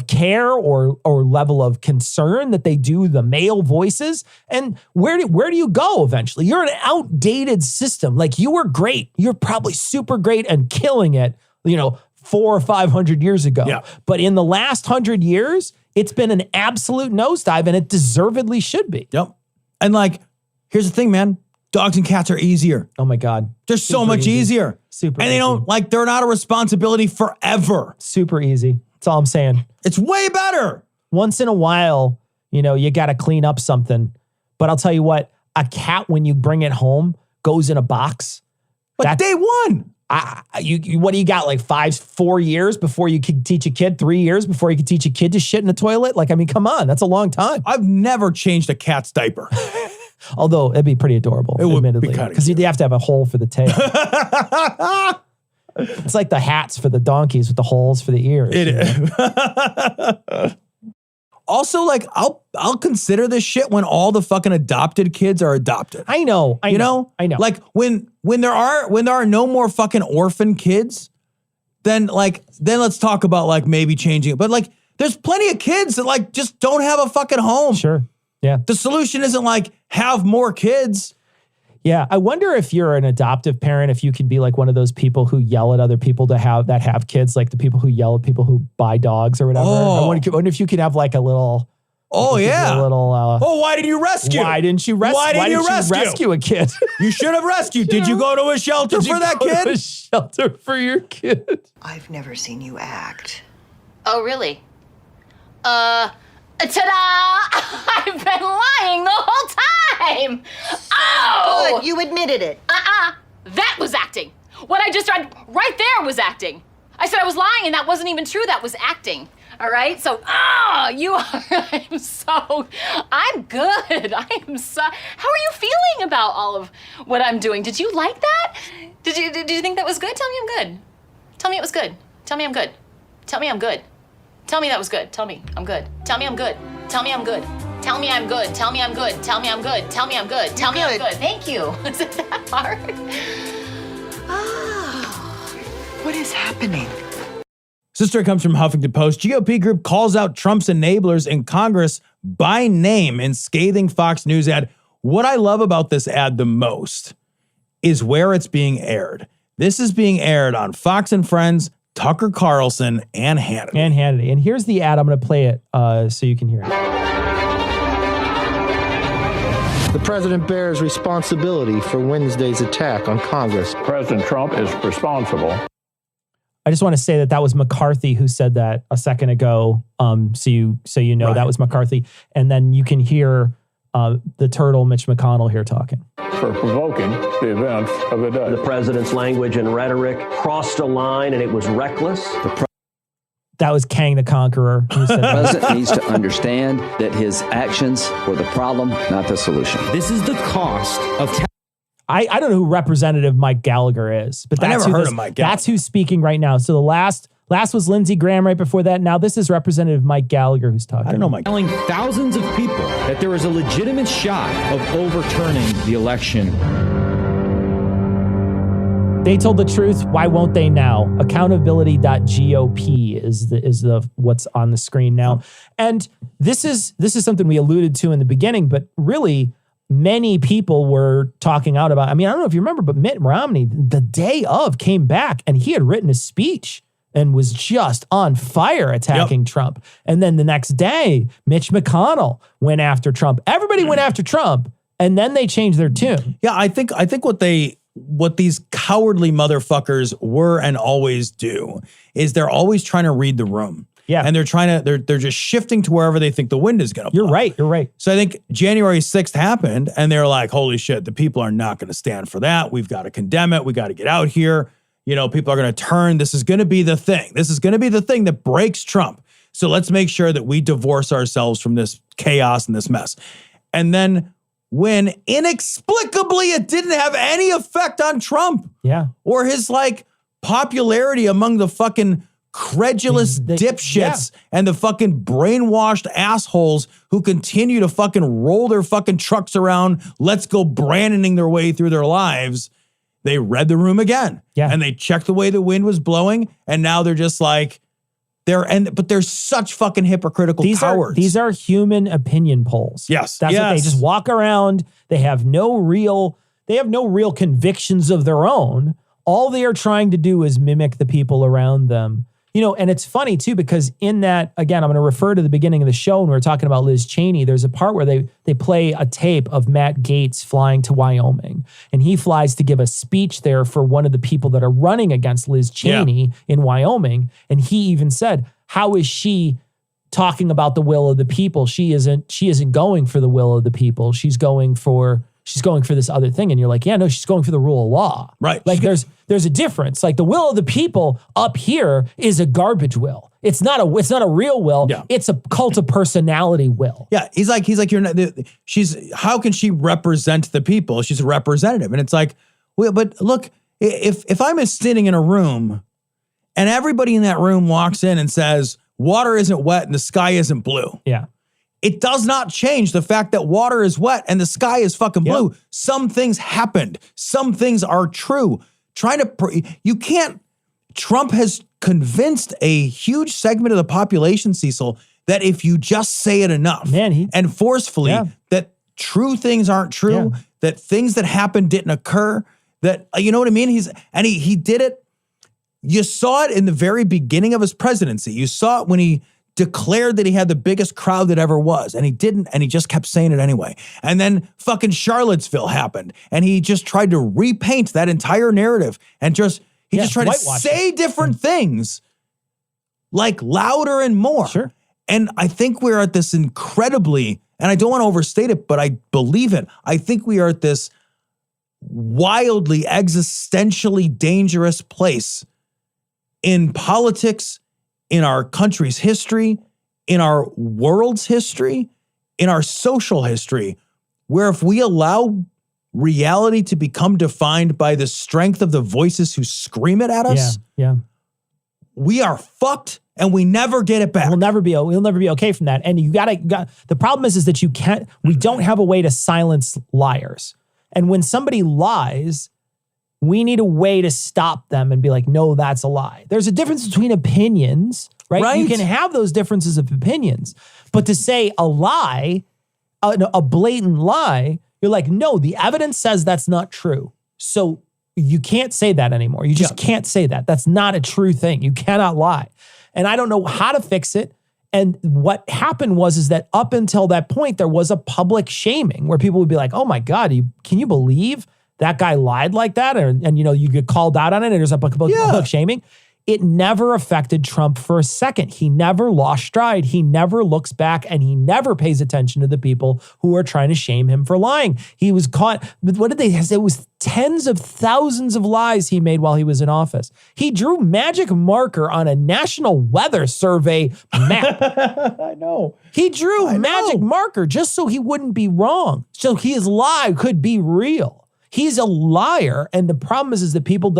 care or level of concern that they do the male voices. And where do you go eventually? You're an outdated system. Like, you were great. You're probably super great and killing it, 400 or 500 years ago. Yeah. But in the last 100 years, it's been an absolute nosedive, and it deservedly should be. Yep. And here's the thing, man. Dogs and cats are easier. Oh my God. They're so much easier. Super easy. And they're not a responsibility forever. Super easy. That's all I'm saying. It's way better. Once in a while, you got to clean up something. But I'll tell you what, a cat, when you bring it home, goes in a box. Day one. What do you got? 4 years before you could teach a kid, 3 years before you could teach a kid to shit in a toilet? Come on, that's a long time. I've never changed a cat's diaper. Although it'd be pretty adorable, it admittedly, would be because you'd have to have a hole for the tail. It's like the hats for the donkeys with the holes for the ears. It is. Also, like, I'll consider this shit when all the fucking adopted kids are adopted. I know. I know. Like when there are no more fucking orphan kids, then let's talk about like maybe changing it. But like, there's plenty of kids that like just don't have a fucking home. Sure. Yeah. The solution isn't like have more kids. Yeah. I wonder if you're an adoptive parent, if you can be like one of those people who yell at other people that have kids, like the people who yell at people who buy dogs or whatever. I wonder if you could have like a little. Oh, yeah. A little, why did you rescue? Why didn't you rescue a kid? You should have rescued. Did you go to a shelter for that kid? A shelter for your kid. I've never seen you act. Oh, really? Ta-da! I've been lying the whole time! Oh! Good, you admitted it. That was acting. What I just tried right there was acting. I said I was lying and that wasn't even true. That was acting. All right? So, I'm good. How are you feeling about all of what I'm doing? Did you like that? Did you think that was good? Tell me I'm good. Tell me it was good. Tell me I'm good. Tell me I'm good. Tell me that was good. Tell me I'm good. Tell me I'm good. Tell me I'm good. Tell me I'm good. Tell me I'm good. Tell me I'm good. Tell me I'm good. Tell me I'm good. Thank you. Is it that hard? What is happening? This story comes from Huffington Post. GOP group calls out Trump's enablers in Congress by name in scathing Fox News ad. What I love about this ad the most is where it's being aired. This is being aired on Fox and Friends, Tucker Carlson, and Hannity. And here's the ad. I'm going to play it so you can hear it. The president bears responsibility for Wednesday's attack on Congress. President Trump is responsible. I just want to say that was McCarthy who said that a second ago. So you know right. That was McCarthy. And then you can hear the turtle Mitch McConnell here talking. For provoking the events of the day. The president's language and rhetoric crossed a line and it was reckless. That was Kang the Conqueror who said that. The president needs to understand that his actions were the problem, not the solution. This is the cost of... I don't know who Representative Mike Gallagher is, but that's of Mike Gallagher. That's who's speaking right now. So the last was Lindsey Graham right before that. Now this is Representative Mike Gallagher who's talking. I don't know Mike. Telling thousands of people that there is a legitimate shot of overturning the election. They told the truth. Why won't they now? Accountability.gop is the what's on the screen now. And this is something we alluded to in the beginning, but really many people were talking out about. I mean, I don't know if you remember, but Mitt Romney, the day of, came back and he had written a speech and was just on fire attacking Trump. And then the next day, Mitch McConnell went after Trump. Everybody went after Trump, and then they changed their tune. Yeah, I think what these cowardly motherfuckers were and always do is they're always trying to read the room. Yeah. And they're just shifting to wherever they think the wind is going to blow. You're right. So I think January 6th happened and they're like, holy shit, the people are not going to stand for that. We've got to condemn it. We got to get out here. You know, people are going to turn. This is going to be the thing. This is going to be the thing that breaks Trump. So let's make sure that we divorce ourselves from this chaos and this mess. And then when inexplicably it didn't have any effect on Trump. Yeah. Or his like popularity among the fucking credulous dipshits and the fucking brainwashed assholes who continue to fucking roll their fucking trucks around, let's go Brandoning their way through their lives. They read the room again. Yeah. And they checked the way the wind was blowing. And now they're just like, but they're such fucking hypocritical cowards. These are human opinion polls. Yes. That's what they just walk around. They have no real convictions of their own. All they are trying to do is mimic the people around them. You know, and it's funny too, because in that, again, I'm going to refer to the beginning of the show when we were talking about Liz Cheney. There's a part where they play a tape of Matt Gaetz flying to Wyoming, and he flies to give a speech there for one of the people that are running against Liz Cheney in Wyoming. And he even said, how is she talking about the will of the people? She isn't going for the will of the people. She's going for this other thing. And you're like, yeah, no, she's going for the rule of law. Right. Like there's a difference. Like the will of the people up here is a garbage will. It's not a real will. Yeah. It's a cult of personality will. Yeah. He's like, you're not, how can she represent the people? She's a representative. And it's like, well, but look, if I'm sitting in a room and everybody in that room walks in and says, water isn't wet and the sky isn't blue. Yeah. it does not change the fact that water is wet and the sky is fucking blue. Yep. Some things happened. Some things are true. Trump has convinced a huge segment of the population, Cecil, that if you just say it enough and forcefully, that true things aren't true, that things that happened didn't occur, that, you know what I mean? He did it. You saw it in the very beginning of his presidency. You saw it when he declared that he had the biggest crowd that ever was, and he didn't, and he just kept saying it anyway. And then fucking Charlottesville happened, and he just tried to repaint that entire narrative and just tried to say different things, like louder and more. Sure. And I think we're at this incredibly, and I don't want to overstate it, but I believe it. I think we are at this wildly existentially dangerous place in politics, in our country's history, in our world's history, in our social history, where if we allow reality to become defined by the strength of the voices who scream it at us, we are fucked and we never get it back. We'll never be okay from that. And the problem is that we don't have a way to silence liars. And when somebody lies, we need a way to stop them and be like, no, that's a lie. There's a difference between opinions, right? You can have those differences of opinions, but to say a lie, a blatant lie, you're like, no, the evidence says that's not true. So you can't say that anymore. You just can't say that. That's not a true thing. You cannot lie. And I don't know how to fix it. And what happened is that up until that point, there was a public shaming where people would be like, oh my God, can you believe that guy lied like that? And you get called out on it and there's a public shaming. It never affected Trump for a second. He never lost stride. He never looks back and he never pays attention to the people who are trying to shame him for lying. He was caught, what did they say? It was tens of thousands of lies he made while he was in office. He drew magic marker on a national weather survey map. I know. He drew magic marker just so he wouldn't be wrong. So his lie could be real. He's a liar. And the problem is that people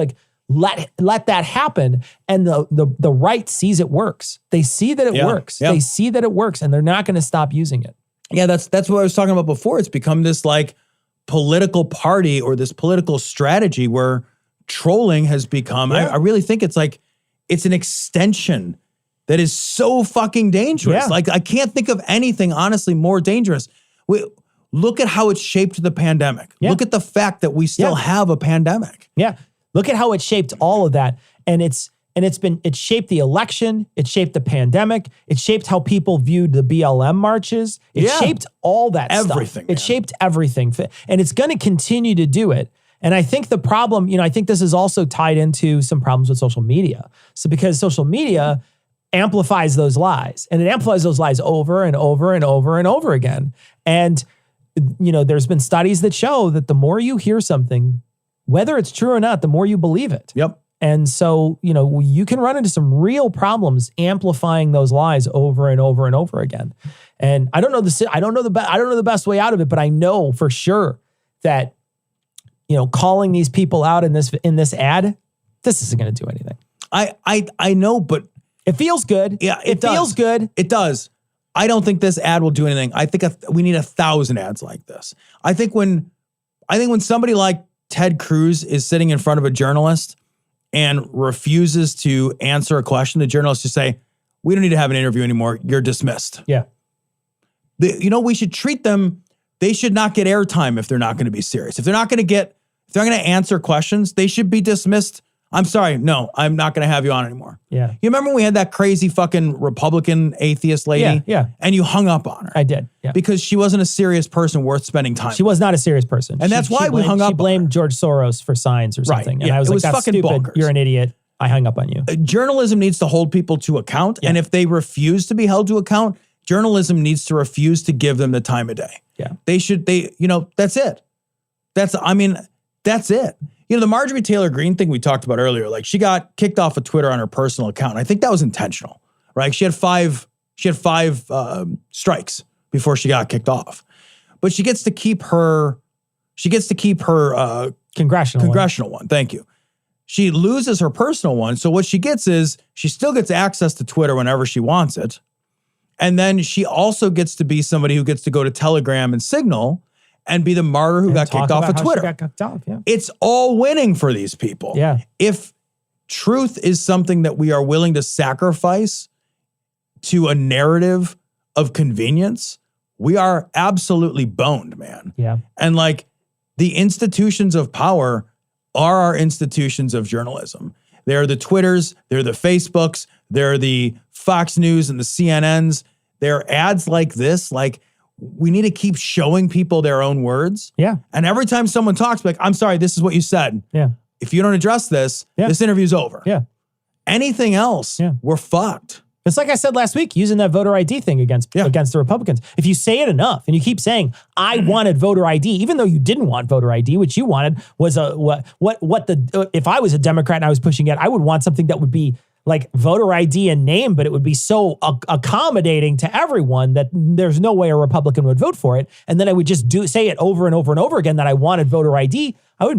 let that happen, and the right sees it works. They see that it works. They see that it works, and they're not going to stop using it. Yeah, that's what I was talking about before. It's become this like political party or this political strategy where trolling has become, I really think it's an extension that is so fucking dangerous. Like I can't think of anything honestly more dangerous. Look at how it's shaped the pandemic. Look at the fact that we still have a pandemic. Yeah. Look at how it shaped all of that. And it shaped the election. It shaped the pandemic. It shaped how people viewed the BLM marches. It shaped all that everything, stuff. It shaped everything. And it's going to continue to do it. And I think the problem, I think this is also tied into some problems with social media. So because social media amplifies those lies, and it amplifies those lies over and over and over and over again. And, there's been studies that show that the more you hear something, whether it's true or not, the more you believe it. Yep. And so, you can run into some real problems amplifying those lies over and over and over again. And I don't know the best way out of it, but I know for sure that, calling these people out in this ad, this isn't going to do anything. I know, but it feels good. Yeah, it feels good. It does. I don't think this ad will do anything. I think we need 1,000 ads like this. I think when somebody like Ted Cruz is sitting in front of a journalist and refuses to answer a question, the journalist just say, we don't need to have an interview anymore. You're dismissed. Yeah. We should treat them. They should not get airtime if they're not going to be serious. If they're not going to answer questions, they should be dismissed. I'm sorry. No, I'm not going to have you on anymore. Yeah. You remember when we had that crazy fucking Republican atheist lady? Yeah. And you hung up on her. I did. Yeah. Because she wasn't a serious person worth spending time with. She was not a serious person. And that's why we hung up on her. She blamed George Soros for science or something. Right. And I was like, that's fucking stupid. bonkers. You're an idiot. I hung up on you. Journalism needs to hold people to account. Yeah. And if they refuse to be held to account, journalism needs to refuse to give them the time of day. Yeah. That's it. That's it. The Marjorie Taylor Greene thing we talked about earlier, like she got kicked off of Twitter on her personal account. And I think that was intentional, right? She had five strikes before she got kicked off, but she gets to keep her congressional one. Thank you. She loses her personal one. So what she gets is she still gets access to Twitter whenever she wants it. And then she also gets to be somebody who gets to go to Telegram and Signal and be the martyr who got kicked off of Twitter. Got kicked off, yeah. It's all winning for these people. Yeah. If truth is something that we are willing to sacrifice to a narrative of convenience, we are absolutely boned, man. Yeah. And like the institutions of power are our institutions of journalism. They're the Twitters, they're the Facebooks, they're the Fox News and the CNNs. They're ads like this. Like, we need to keep showing people their own words. Yeah. And every time someone talks, like, I'm sorry, this is what you said. Yeah. If you don't address this, this interview's over. Yeah. Anything else, we're fucked. It's like I said last week, using that voter ID thing against the Republicans. If you say it enough and you keep saying, I wanted voter ID, even though you didn't want voter ID, which you wanted was if I was a Democrat and I was pushing it, I would want something that would be like voter ID and name, but it would be so accommodating to everyone that there's no way a Republican would vote for it. And then I would just say it over and over and over again that I wanted voter ID. I would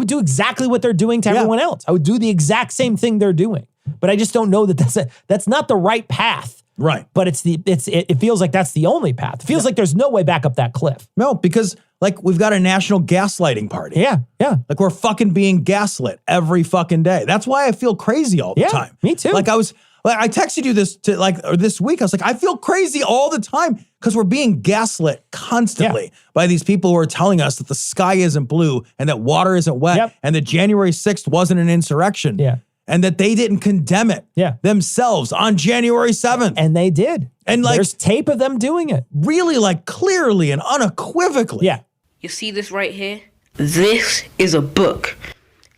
do exactly what they're doing to everyone else. I would do the exact same thing they're doing. But I just don't know that that's not the right path. Right. But it feels like that's the only path. It feels like there's no way back up that cliff. No, because like we've got a national gaslighting party. Yeah. Yeah. Like we're fucking being gaslit every fucking day. That's why I feel crazy all the time. Me too. Like I texted you this week. I was like, I feel crazy all the time because we're being gaslit constantly by these people who are telling us that the sky isn't blue and that water isn't wet and that January 6th wasn't an insurrection. Yeah. And that they didn't condemn it themselves on January 7th. And they did. And like, there's tape of them doing it. Really like clearly and unequivocally. Yeah. You see this right here? This is a book.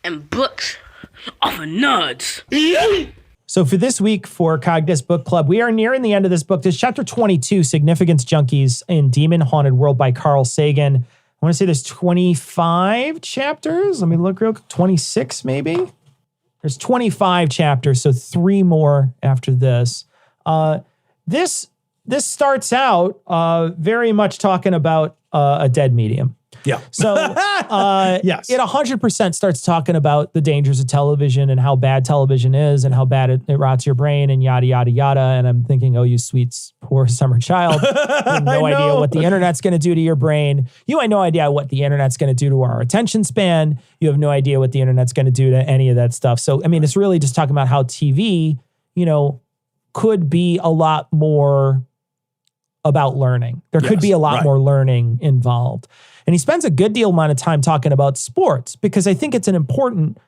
And books are for nerds. So for this week for Cogdis Book Club, we are nearing the end of this book. This is chapter 22, Significance Junkies in Demon Haunted World by Carl Sagan. I want to say there's 25 chapters. Let me look real quick. 26 maybe? There's 25 chapters, so 3 more after this. This starts out very much talking about a dead medium. Yeah. So yes. It 100% starts talking about the dangers of television and how bad television is and how bad it rots your brain and yada, yada, yada. And I'm thinking, oh, you sweet, poor summer child. You have no idea what the internet's going to do to your brain. You have no idea what the internet's going to do to our attention span. You have no idea what the internet's going to do to any of that stuff. So, I mean, it's really just talking about how TV, could be a lot more about learning. There could be a lot more learning involved. And he spends a good deal amount of time talking about sports because I think it's an important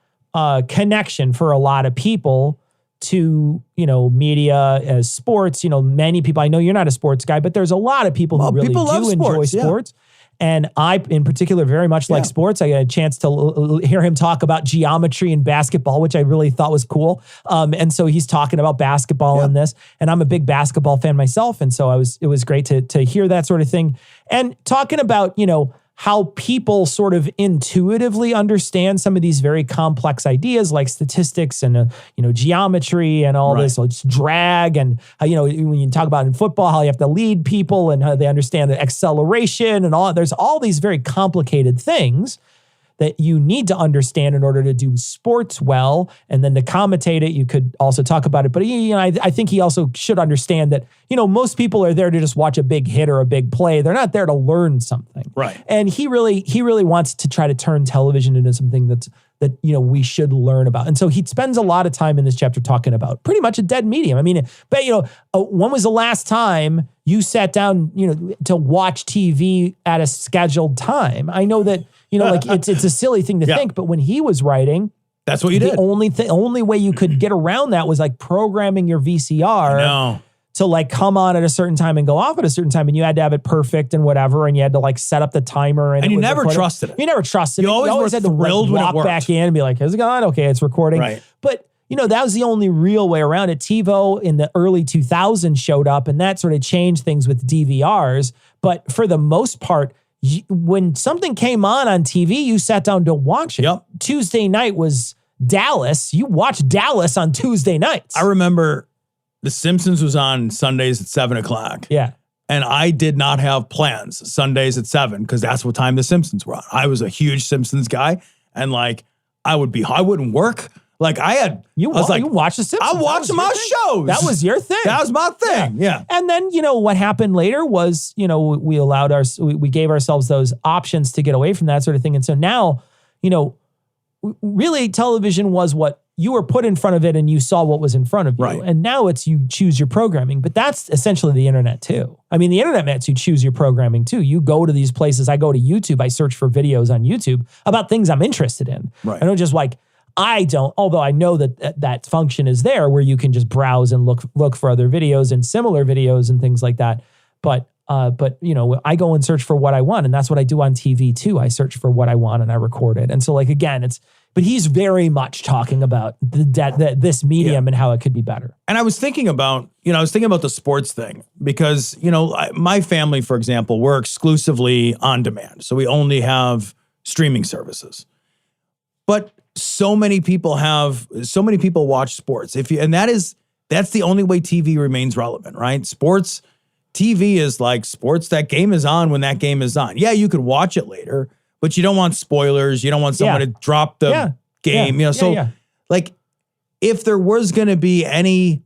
connection for a lot of people to, media as sports. Many people, I know you're not a sports guy, but there's a lot of people who really do enjoy sports. And I, in particular, very much like sports. I got a chance to hear him talk about geometry and basketball, which I really thought was cool. And so he's talking about basketball in this. And I'm a big basketball fan myself. And so it was great to hear that sort of thing. And talking about, how people sort of intuitively understand some of these very complex ideas like statistics and, geometry and all this, it's drag and, when you talk about in football, how you have to lead people and how they understand the acceleration and all, there's all these very complicated things that you need to understand in order to do sports well. And then to commentate it, you could also talk about it. But I think he also should understand that, most people are there to just watch a big hit or a big play. They're not there to learn something. Right. And he really wants to try to turn television into something that we should learn about. And so he spends a lot of time in this chapter talking about pretty much a dead medium. I mean, but when was the last time you sat down, to watch TV at a scheduled time? I know that, it's a silly thing to think, but when he was writing, that's what you did. The only way you could get around that was like programming your VCR to like come on at a certain time and go off at a certain time, and you had to have it perfect and whatever, and you had to like set up the timer, and you never trusted it. You never trusted it. You always had to walk back in and be like, "How's it going? Okay, it's recording." Right. But that was the only real way around it. TiVo in the early 2000s showed up, and that sort of changed things with DVRs. But for the most part, when something came on TV, you sat down to watch it. Yep. Tuesday night was Dallas. You watched Dallas on Tuesday nights. I remember The Simpsons was on Sundays at 7:00. Yeah. And I did not have plans Sundays at 7 because that's what time The Simpsons were on. I was a huge Simpsons guy. And like, I wouldn't work. Like you watched The Simpsons. I'm watching my shows. That was your thing. That was my thing. Yeah. And then, what happened later was, we gave ourselves those options to get away from that sort of thing. And so now, really television was what you were put in front of it and you saw what was in front of you. Right. And now it's you choose your programming, but that's essentially the internet too. I mean, the internet lets you choose your programming too. You go to these places. I go to YouTube. I search for videos on YouTube about things I'm interested in. Right. I don't just although I know that function is there where you can just browse and look for other videos and similar videos and things like that. But I go and search for what I want, and that's what I do on TV too. I search for what I want and I record it. And so but he's very much talking about this medium and how it could be better. And I was thinking about the sports thing because, my family, for example, we're exclusively on demand. So we only have streaming services. But so many people watch sports. That's the only way TV remains relevant, right? Sports, TV is like sports. That game is on when that game is on. Yeah, you could watch it later, but you don't want spoilers. You don't want someone to drop the game. Like if there was going to be any,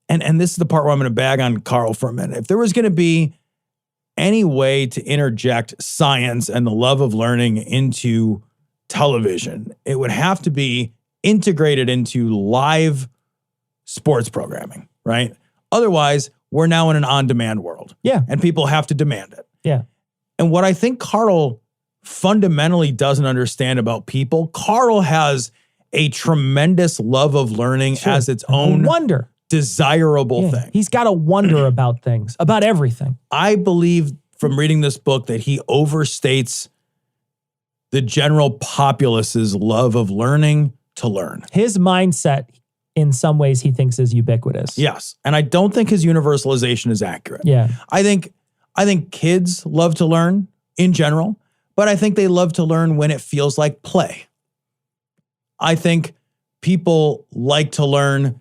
and this is the part where I'm going to bag on Carl for a minute. If there was going to be any way to interject science and the love of learning into television, it would have to be integrated into live sports programming, right? Otherwise, we're now in an on-demand world. Yeah. And people have to demand it. Yeah. And what I think Carl fundamentally doesn't understand about people, Carl has a tremendous love of learning as its own desirable thing. He's got a wonder about things, about everything. I believe from reading this book that he overstates the general populace's love of learning to learn. His mindset, in some ways, he thinks is ubiquitous. Yes. And I don't think his universalization is accurate. Yeah. I think kids love to learn in general, but I think they love to learn when it feels like play. I think people like to learn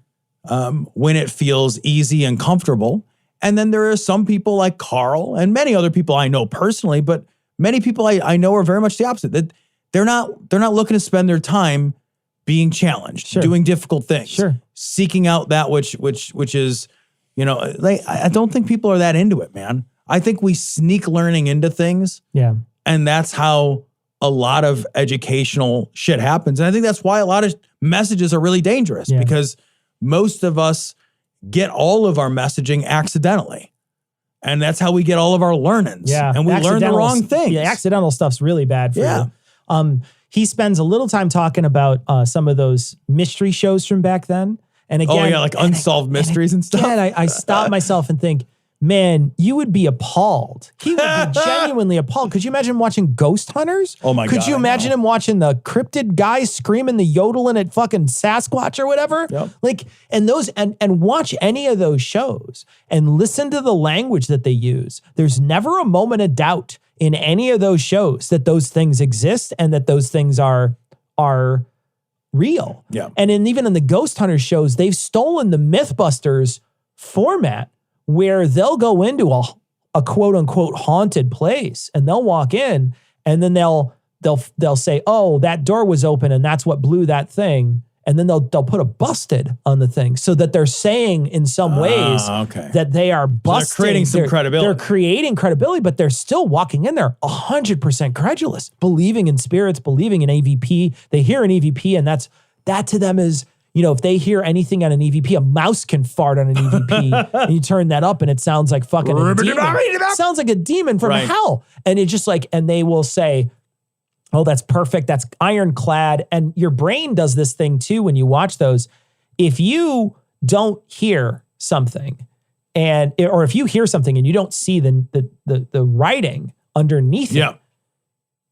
when it feels easy and comfortable. And then there are some people like Carl and many other people I know personally, but many people I know are very much the opposite. That they're not looking to spend their time being challenged, doing difficult things, seeking out that which is, I don't think people are that into it, man. I think we sneak learning into things. Yeah. And that's how a lot of educational shit happens. And I think that's why a lot of messages are really dangerous because most of us get all of our messaging accidentally. And that's how we get all of our learnings. Yeah. And we learn the wrong things. Yeah, accidental stuff's really bad for you. He spends a little time talking about some of those mystery shows from back then. And again, like unsolved mysteries and stuff. And I stop myself and think, man, you would be appalled. He would be genuinely appalled. Could you imagine him watching Ghost Hunters? Oh my God. Could you imagine him watching the cryptid guy screaming the yodeling at fucking Sasquatch or whatever? Yep. And watch any of those shows and listen to the language that they use. There's never a moment of doubt in any of those shows that those things exist and that those things are real. Yeah. And even in the Ghost Hunters shows, they've stolen the Mythbusters format where they'll go into a quote unquote haunted place and they'll walk in and then they'll say, oh, that door was open and that's what blew that thing. And then they'll put a busted on the thing so that they're saying in some ways that they are busting. So they're creating some credibility. They're creating credibility, but they're still walking in there 100% credulous, believing in spirits, believing in EVP. They hear an EVP and that to them is, if they hear anything on an EVP, a mouse can fart on an EVP and you turn that up and it sounds like fucking a demon. It sounds like a demon from hell. And it's just and they will say, oh, that's perfect. That's ironclad. And your brain does this thing too when you watch those. If you don't hear something or if you hear something and you don't see the writing underneath it,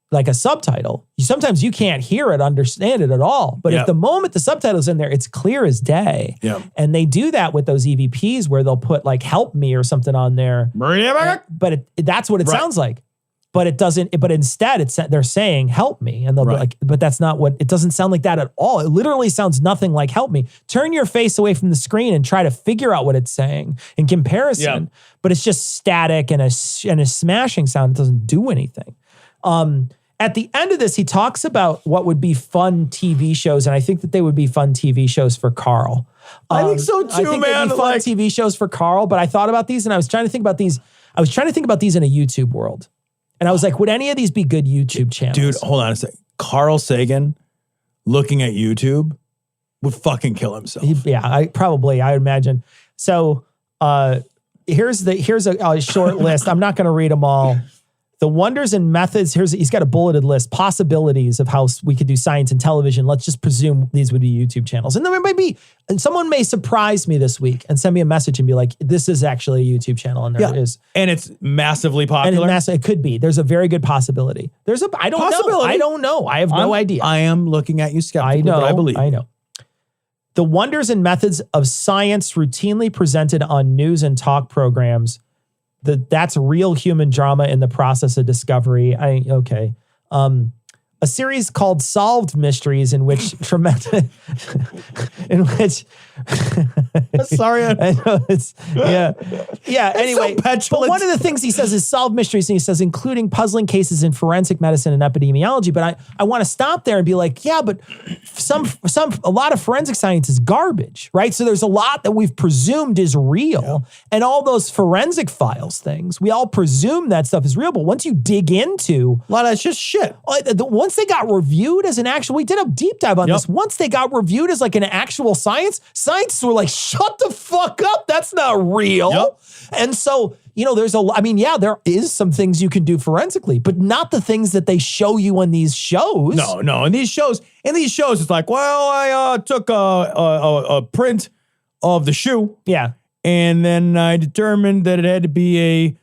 like a subtitle, sometimes you can't hear it, understand it at all. But if the moment the subtitle's in there, it's clear as day. Yeah. And they do that with those EVPs where they'll put help me or something on there. But that's what it sounds like. But it doesn't, but instead they're saying, help me. And they'll be like, but that's not what, it doesn't sound like that at all. It literally sounds nothing like help me. Turn your face away from the screen and try to figure out what it's saying in comparison. But it's just static and a smashing sound. It doesn't do anything. at the end of this, he talks about what would be fun TV shows, and I think that they would be fun TV shows for Carl. I think so too, I think man. They'd be fun TV shows for Carl, but I thought about these, and I was trying to think about these. I was trying to think about these in a YouTube world, and I was like, would any of these be good YouTube channels? Dude, hold on a second. Carl Sagan looking at YouTube would fucking kill himself. I imagine. So here's a short list. I'm not going to read them all. The wonders and methods, he's got a bulleted list, possibilities of how we could do science and television. Let's just presume these would be YouTube channels. And there might be, and someone may surprise me this week and send me a message and be like, this is actually a YouTube channel. And there it is. And it's massively popular. And it could be. There's a very good possibility. I don't know. I have no idea. I am looking at you skeptically, but I believe. I know. The wonders and methods of science routinely presented on news and talk programs. That's real human drama in the process of discovery. A series called Solved Mysteries in which Sorry. I know it's, anyway, so but one of the things he says is solved mysteries, and he says including puzzling cases in forensic medicine and epidemiology. But I want to stop there and be like, yeah, but a lot of forensic science is garbage, right? So there's a lot that we've presumed is real, and all those forensic files things, we all presume that stuff is real. But once you dig into a lot of that's just shit. Once they got reviewed as an actual, we did a deep dive on this. Once they got reviewed as like an actual scientists were like, shut the fuck up. That's not real. And so, there is some things you can do forensically, but not the things that they show you on these shows. No. In these shows, it's like, well, I took a print of the shoe. Yeah. And then I determined that it had to be a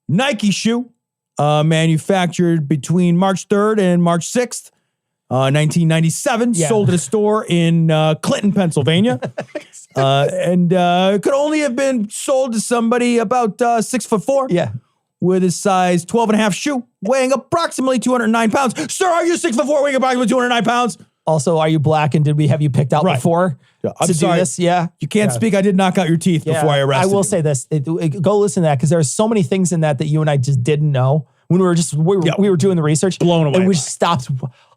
Nike shoe. Manufactured between March 3rd and March 6th, 1997, sold at a store in Clinton, Pennsylvania. And it could only have been sold to somebody about 6'4". Yeah. With a size 12.5 shoe, weighing approximately 209 pounds. Sir, are you 6'4", weighing approximately 209 pounds? Also, are you black, and did we have you picked out before I'm to sorry. do this? Yeah. You can't speak. I did knock out your teeth before I arrested you. I will say this. Go listen to that, because there are so many things in that you and I just didn't know when we were doing the research. Blown away. And we just stopped.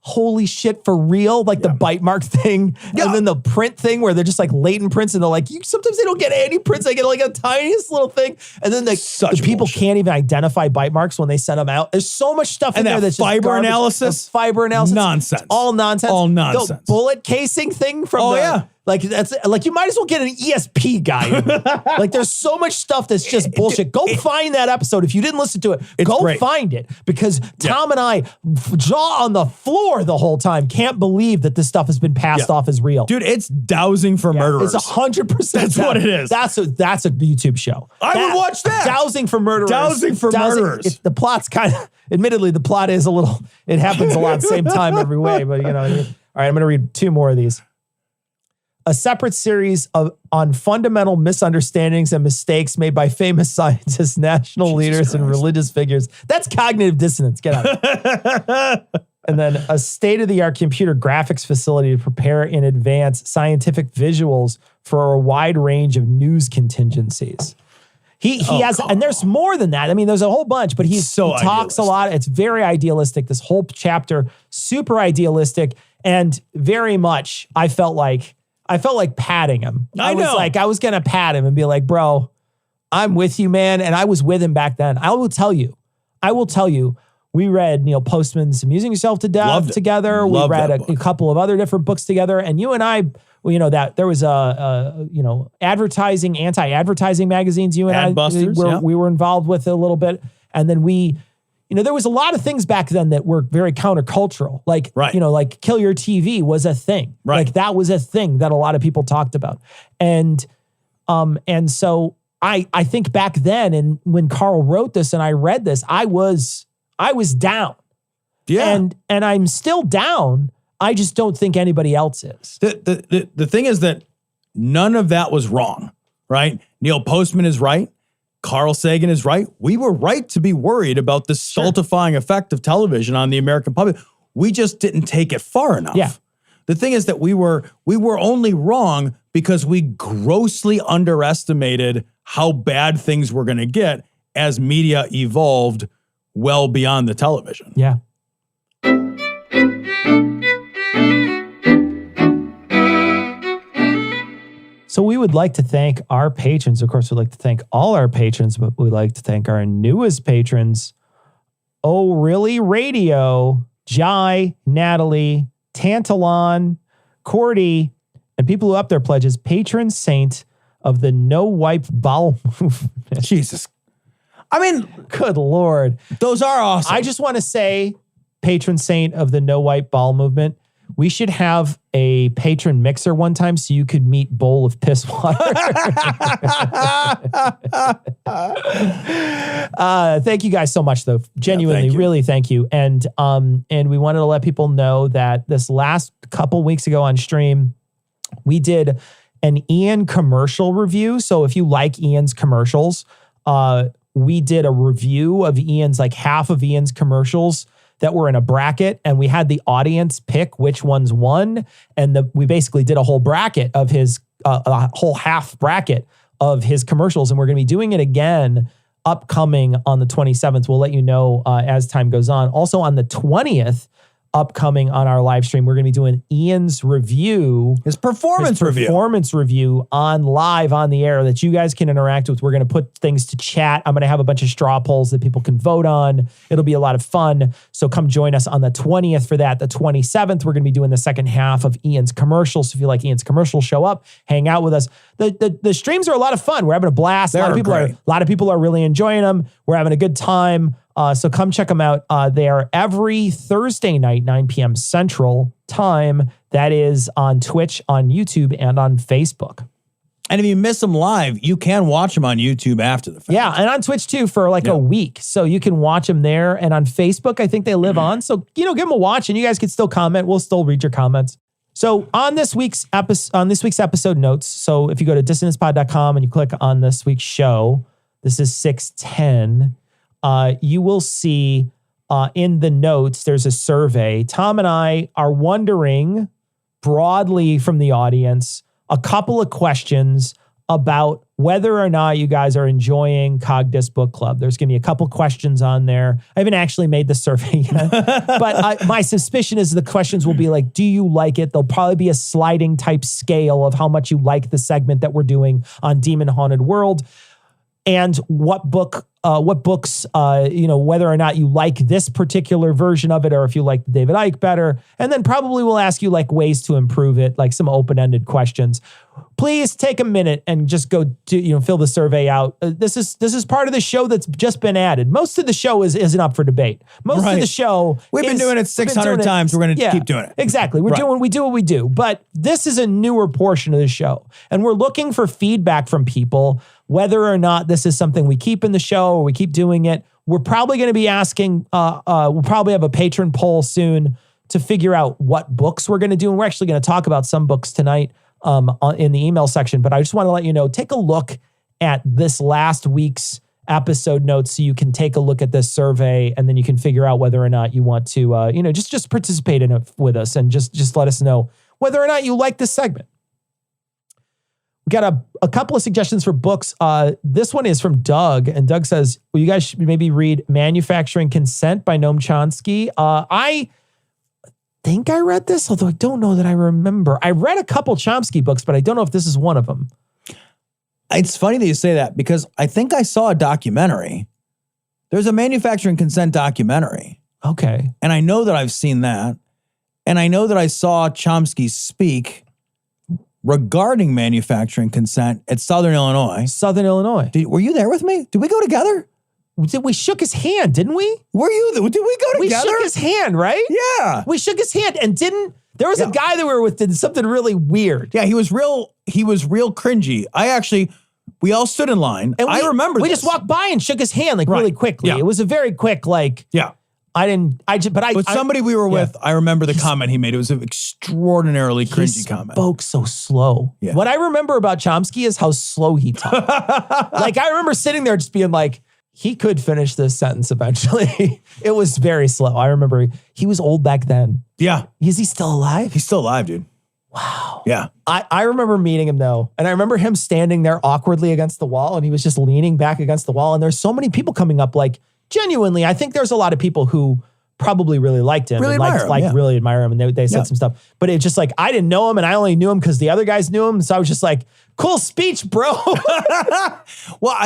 Holy shit, for real? Like the bite mark thing. Yeah. And then the print thing where they're just like latent prints, and they're like, sometimes they don't get any prints. They get like a tiniest little thing. And then the people can't even identify bite marks when they send them out. There's so much stuff in there that's just fiber analysis. Nonsense. All nonsense. The bullet casing thing from like that's like you might as well get an ESP guy. Like there's so much stuff that's just bullshit. Go find that episode if you didn't listen to it. Go find it, because Tom and I jaw on the floor the whole time. Can't believe that this stuff has been passed off as real. Dude, it's dowsing for murderers. It's 100%. That's what it is. That's a YouTube show. I would watch that. Dowsing for murderers. Dowsing for murderers. The plot's kind of, admittedly, the plot is a little, it happens a lot at the same time every way, but all right, I'm going to read 2 more of these. A separate series on fundamental misunderstandings and mistakes made by famous scientists, national leaders, and religious figures. That's cognitive dissonance. Get out. And then a state-of-the-art computer graphics facility to prepare in advance scientific visuals for a wide range of news contingencies. He has, and there's more than that. I mean, there's a whole bunch, but he talks a lot. It's very idealistic. This whole chapter, super idealistic, and very much, I felt like patting him. I was going to pat him and be like, bro, I'm with you, man. And I was with him back then. I will tell you, we read Neil Postman's Amusing Yourself to Death together. We read a couple of other different books together. And you and I, that there was anti-advertising magazines you and we were involved with a little bit. And then there was a lot of things back then that were very countercultural. Like, like Kill Your TV was a thing. Right. Like that was a thing that a lot of people talked about. And so I think back then, and when Carl wrote this and I read this, I was down. Yeah. And I'm still down. I just don't think anybody else is. The thing is that none of that was wrong, right? Neil Postman is right. Carl Sagan is right. We were right to be worried about the stultifying effect of television on the American public. We just didn't take it far enough. Yeah. The thing is that we were only wrong because we grossly underestimated how bad things were going to get as media evolved well beyond the television. Yeah. So we would like to thank our patrons. Of course, we'd like to thank all our patrons, but we'd like to thank our newest patrons. Oh, Really Radio, Jai, Natalie, Tantalon, Cordy, and people who up their pledges, patron saint of the No Wipe Bowel Movement. Jesus. I mean, good Lord. Those are awesome. I just want to say, patron saint of the No Wipe Bowel Movement, we should have a patron mixer one time so you could meet bowl of piss water. Thank you guys so much, though. Genuinely, really thank you. And we wanted to let people know that this last couple weeks ago on stream, we did an Ian commercial review. So if you like Ian's commercials, we did a review of Ian's, like half of Ian's commercials that were in a bracket, and we had the audience pick which ones won. And we basically did a whole bracket of his, a whole half bracket of his commercials. And we're going to be doing it again upcoming on the 27th. We'll let you know as time goes on. Also on the 20th, upcoming on our live stream, we're going to be doing Ian's review. His performance review on live on the air that you guys can interact with. We're going to put things to chat. I'm going to have a bunch of straw polls that people can vote on. It'll be a lot of fun. So come join us on the 20th for that. The 27th, we're going to be doing the second half of Ian's commercials. So if you like Ian's commercials, show up, hang out with us. The streams are a lot of fun. We're having a blast. A lot of people are really enjoying them. We're having a good time. So come check them out. They are every Thursday night, 9 p.m. Central Time. That is on Twitch, on YouTube, and on Facebook. And if you miss them live, you can watch them on YouTube after the fact. Yeah, and on Twitch too for like a week. So you can watch them there. And on Facebook, I think they live on. So, give them a watch and you guys can still comment. We'll still read your comments. So on this week's episode notes, so if you go to dissonancepod.com and you click on this week's show, this is 610. You will see in the notes, there's a survey. Tom and I are wondering broadly from the audience, a couple of questions about whether or not you guys are enjoying CogDis Book Club. There's going to be a couple questions on there. I haven't actually made the survey yet, but my suspicion is the questions will be like, do you like it? There'll probably be a sliding type scale of how much you like the segment that we're doing on Demon Haunted World. And what books, whether or not you like this particular version of it, or if you like the David Icke better. And then probably we'll ask you like ways to improve it, like some open-ended questions. Please take a minute and just go to, fill the survey out. This is part of the show that's just been added. Most of the show isn't up for debate. Most of the show we've been doing it 600 times. We're going to keep doing it. Exactly. We do what we do. But this is a newer portion of the show. And we're looking for feedback from people, whether or not this is something we keep in the show or we keep doing it. We're probably going to be asking, we'll probably have a patron poll soon to figure out what books we're going to do. And we're actually going to talk about some books tonight in the email section. But I just want to let you know, take a look at this last week's episode notes so you can take a look at this survey, and then you can figure out whether or not you want to, just participate in it with us and just let us know whether or not you like this segment. We got a couple of suggestions for books. This one is from Doug, and Doug says, well, you guys should maybe read Manufacturing Consent by Noam Chomsky. I think I read this, although I don't know that I remember. I read a couple Chomsky books, but I don't know if this is one of them. It's funny that you say that because I think I saw a documentary. There's a Manufacturing Consent documentary. Okay. And I know that I've seen that. And I know that I saw Chomsky speak regarding manufacturing consent at Southern Illinois. Were you there with me? Did we go together? We shook his hand, didn't we? Did we go together? We shook his hand, right? Yeah. We shook his hand and there was a guy that we were with did something really weird. Yeah, he was real cringy. We all stood in line. And I remember we just walked by and shook his hand really quickly. Yeah. It was a very quick But somebody we were with, I remember the comment he made. It was an extraordinarily cringy comment. He spoke so slow. Yeah. What I remember about Chomsky is how slow he talked. I remember sitting there just being like, he could finish this sentence eventually. It was very slow. I remember he was old back then. Yeah. Is he still alive? He's still alive, dude. Wow. Yeah. I remember meeting him though. And I remember him standing there awkwardly against the wall, and he was just leaning back against the wall. And there's so many people coming up, genuinely, I think there's a lot of people who probably really liked him. Really and admire him, yeah. really admire him. And they said some stuff. But it's just like, I didn't know him and I only knew him because the other guys knew him. So I was just like, cool speech, bro. Well,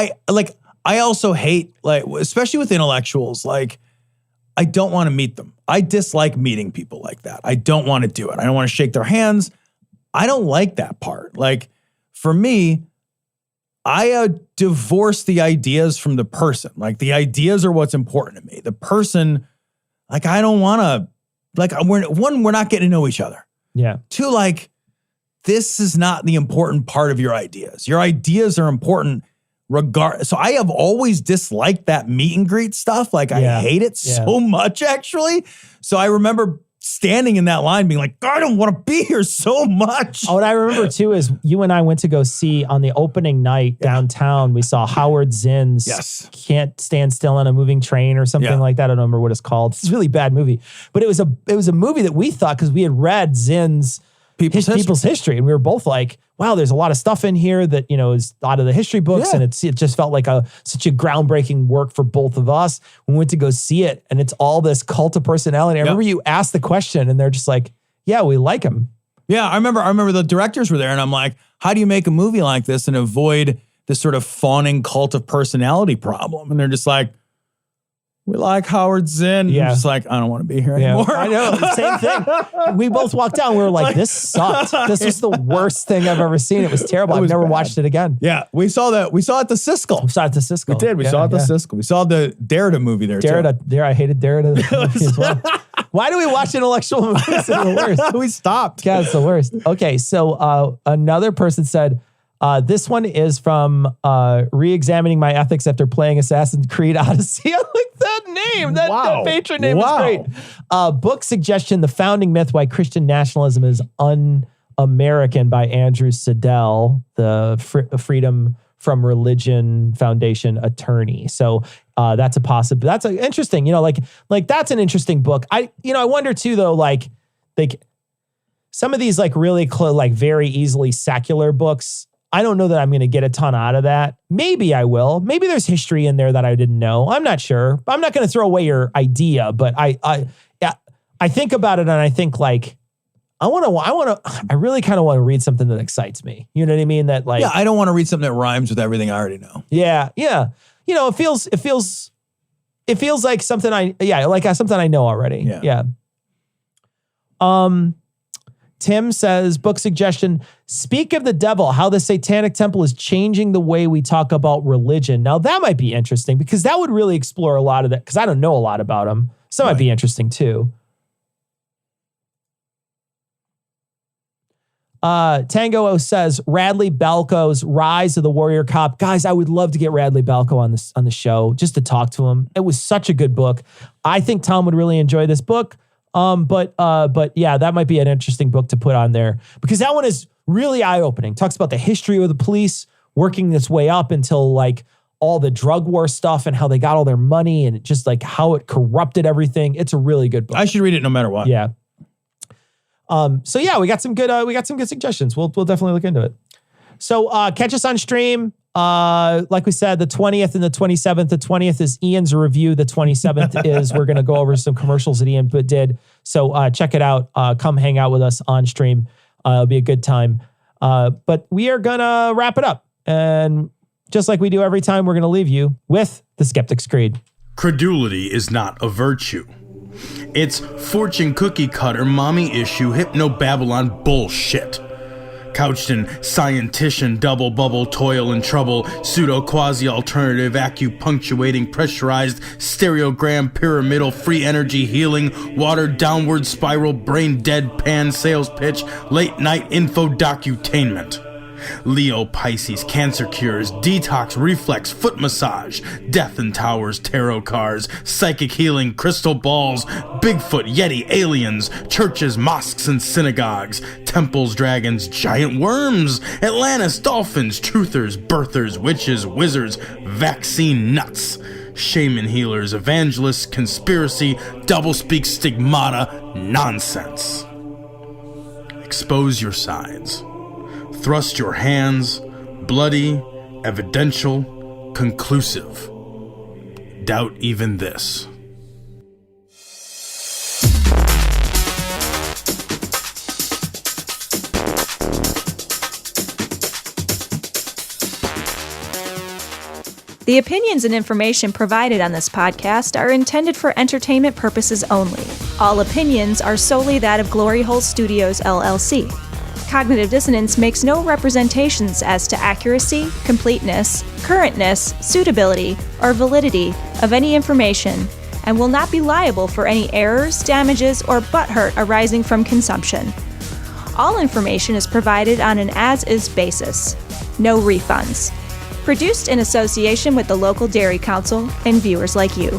I also hate, like, especially with intellectuals, like, I don't want to meet them. I dislike meeting people like that. I don't want to do it. I don't want to shake their hands. I don't like that part. Like, for me, I divorce the ideas from the person. Like, the ideas are what's important to me. The person, like, I don't want to, like, we're not getting to know each other. Yeah. Two, like, this is not the important part of your ideas. Your ideas are important so I have always disliked that meet and greet stuff. Like, I hate it so much, actually. So I remember standing in that line being like, I don't want to be here so much. Oh, what I remember too is you and I went to go see on the opening night downtown. We saw Howard Zinn's Can't Stand Still on a Moving Train or something like that. I don't remember what it's called. It's a really bad movie. But it was a movie that we thought, because we had read Zinn's People's History. And we were both like, wow, there's a lot of stuff in here that, you know, is out of the history books. And it just felt like such a groundbreaking work for both of us. We went to go see it, and it's all this cult of personality. I remember you asked the question and they're just like, yeah, we like him. Yeah, I remember the directors were there, and I'm like, how do you make a movie like this and avoid this sort of fawning cult of personality problem? And they're just like, we like Howard Zinn. Yeah. I'm just like, I don't want to be here anymore. I know, same thing. We both walked down. We were like, this sucked. This was the worst thing I've ever seen. It was terrible. I've never watched it again. Yeah, we saw that. We saw it at the Siskel. We saw it at the Siskel. We did. We saw it at the Siskel. We saw the Derrida movie there, too. I hated Derrida movie as well. Why do we watch intellectual movies? It's the worst. We stopped. Yeah, it's the worst. Okay, so another person said, this one is from re-examining my ethics after playing Assassin's Creed Odyssey. I like that name. That patron name is great. Book suggestion, The Founding Myth Why Christian Nationalism is Un-American by Andrew Siddell, the Freedom from Religion Foundation attorney. So that's a possible. That's interesting. You know, like that's an interesting book. I wonder too though, like some of these like really very easily secular books. I don't know that I'm going to get a ton out of that. Maybe I will. Maybe there's history in there that I didn't know. I'm not sure. I'm not going to throw away your idea, but I think about it and I think like I really kind of want to read something that excites me. You know what I mean? That like I don't want to read something that rhymes with everything I already know. Yeah. You know, it feels like something something I know already. Yeah. Tim says, book suggestion, Speak of the Devil, How the Satanic Temple is Changing the Way We Talk About Religion. Now, that might be interesting because that would really explore a lot of that because I don't know a lot about them. So that might be interesting too. Tango O says, Radley Balco's Rise of the Warrior Cop. Guys, I would love to get Radley Balco on the show just to talk to him. It was such a good book. I think Tom would really enjoy this book. But yeah, that might be an interesting book to put on there because that one is really eye-opening. Talks about the history of the police working its way up until like all the drug war stuff and how they got all their money and just like how it corrupted everything. It's a really good book. I should read it no matter what. Yeah. So yeah, we got some good suggestions. We'll definitely look into it. So, catch us on stream. Like we said, the 20th and the 27th. The 20th is Ian's review. The 27th is we're going to go over some commercials that Ian did. So check it out. Come hang out with us on stream. It'll be a good time. But we are going to wrap it up. And just like we do every time, we're going to leave you with the Skeptic's Creed. Credulity is not a virtue. It's fortune cookie cutter, mommy issue, hypno-Babylon bullshit. Couched in scientician, double bubble, toil and trouble, pseudo quasi alternative, acupunctuating, pressurized, stereogram, pyramidal, free energy healing, watered downward spiral, brain deadpan sales pitch, late night info docutainment. Leo, Pisces, cancer cures, detox, reflex, foot massage, death in towers, tarot cards, psychic healing, crystal balls, Bigfoot, Yeti, aliens, churches, mosques and synagogues, temples, dragons, giant worms, Atlantis, dolphins, truthers, birthers, witches, wizards, vaccine nuts, shaman healers, evangelists, conspiracy, doublespeak, stigmata, nonsense. Expose your sides. Thrust your hands, bloody, evidential, conclusive. Doubt even this. The opinions and information provided on this podcast are intended for entertainment purposes only. All opinions are solely that of Glory Hole Studios, LLC. Cognitive Dissonance makes no representations as to accuracy, completeness, currentness, suitability, or validity of any information, and will not be liable for any errors, damages, or butthurt arising from consumption. All information is provided on an as-is basis. No refunds. Produced in association with the local Dairy Council and viewers like you.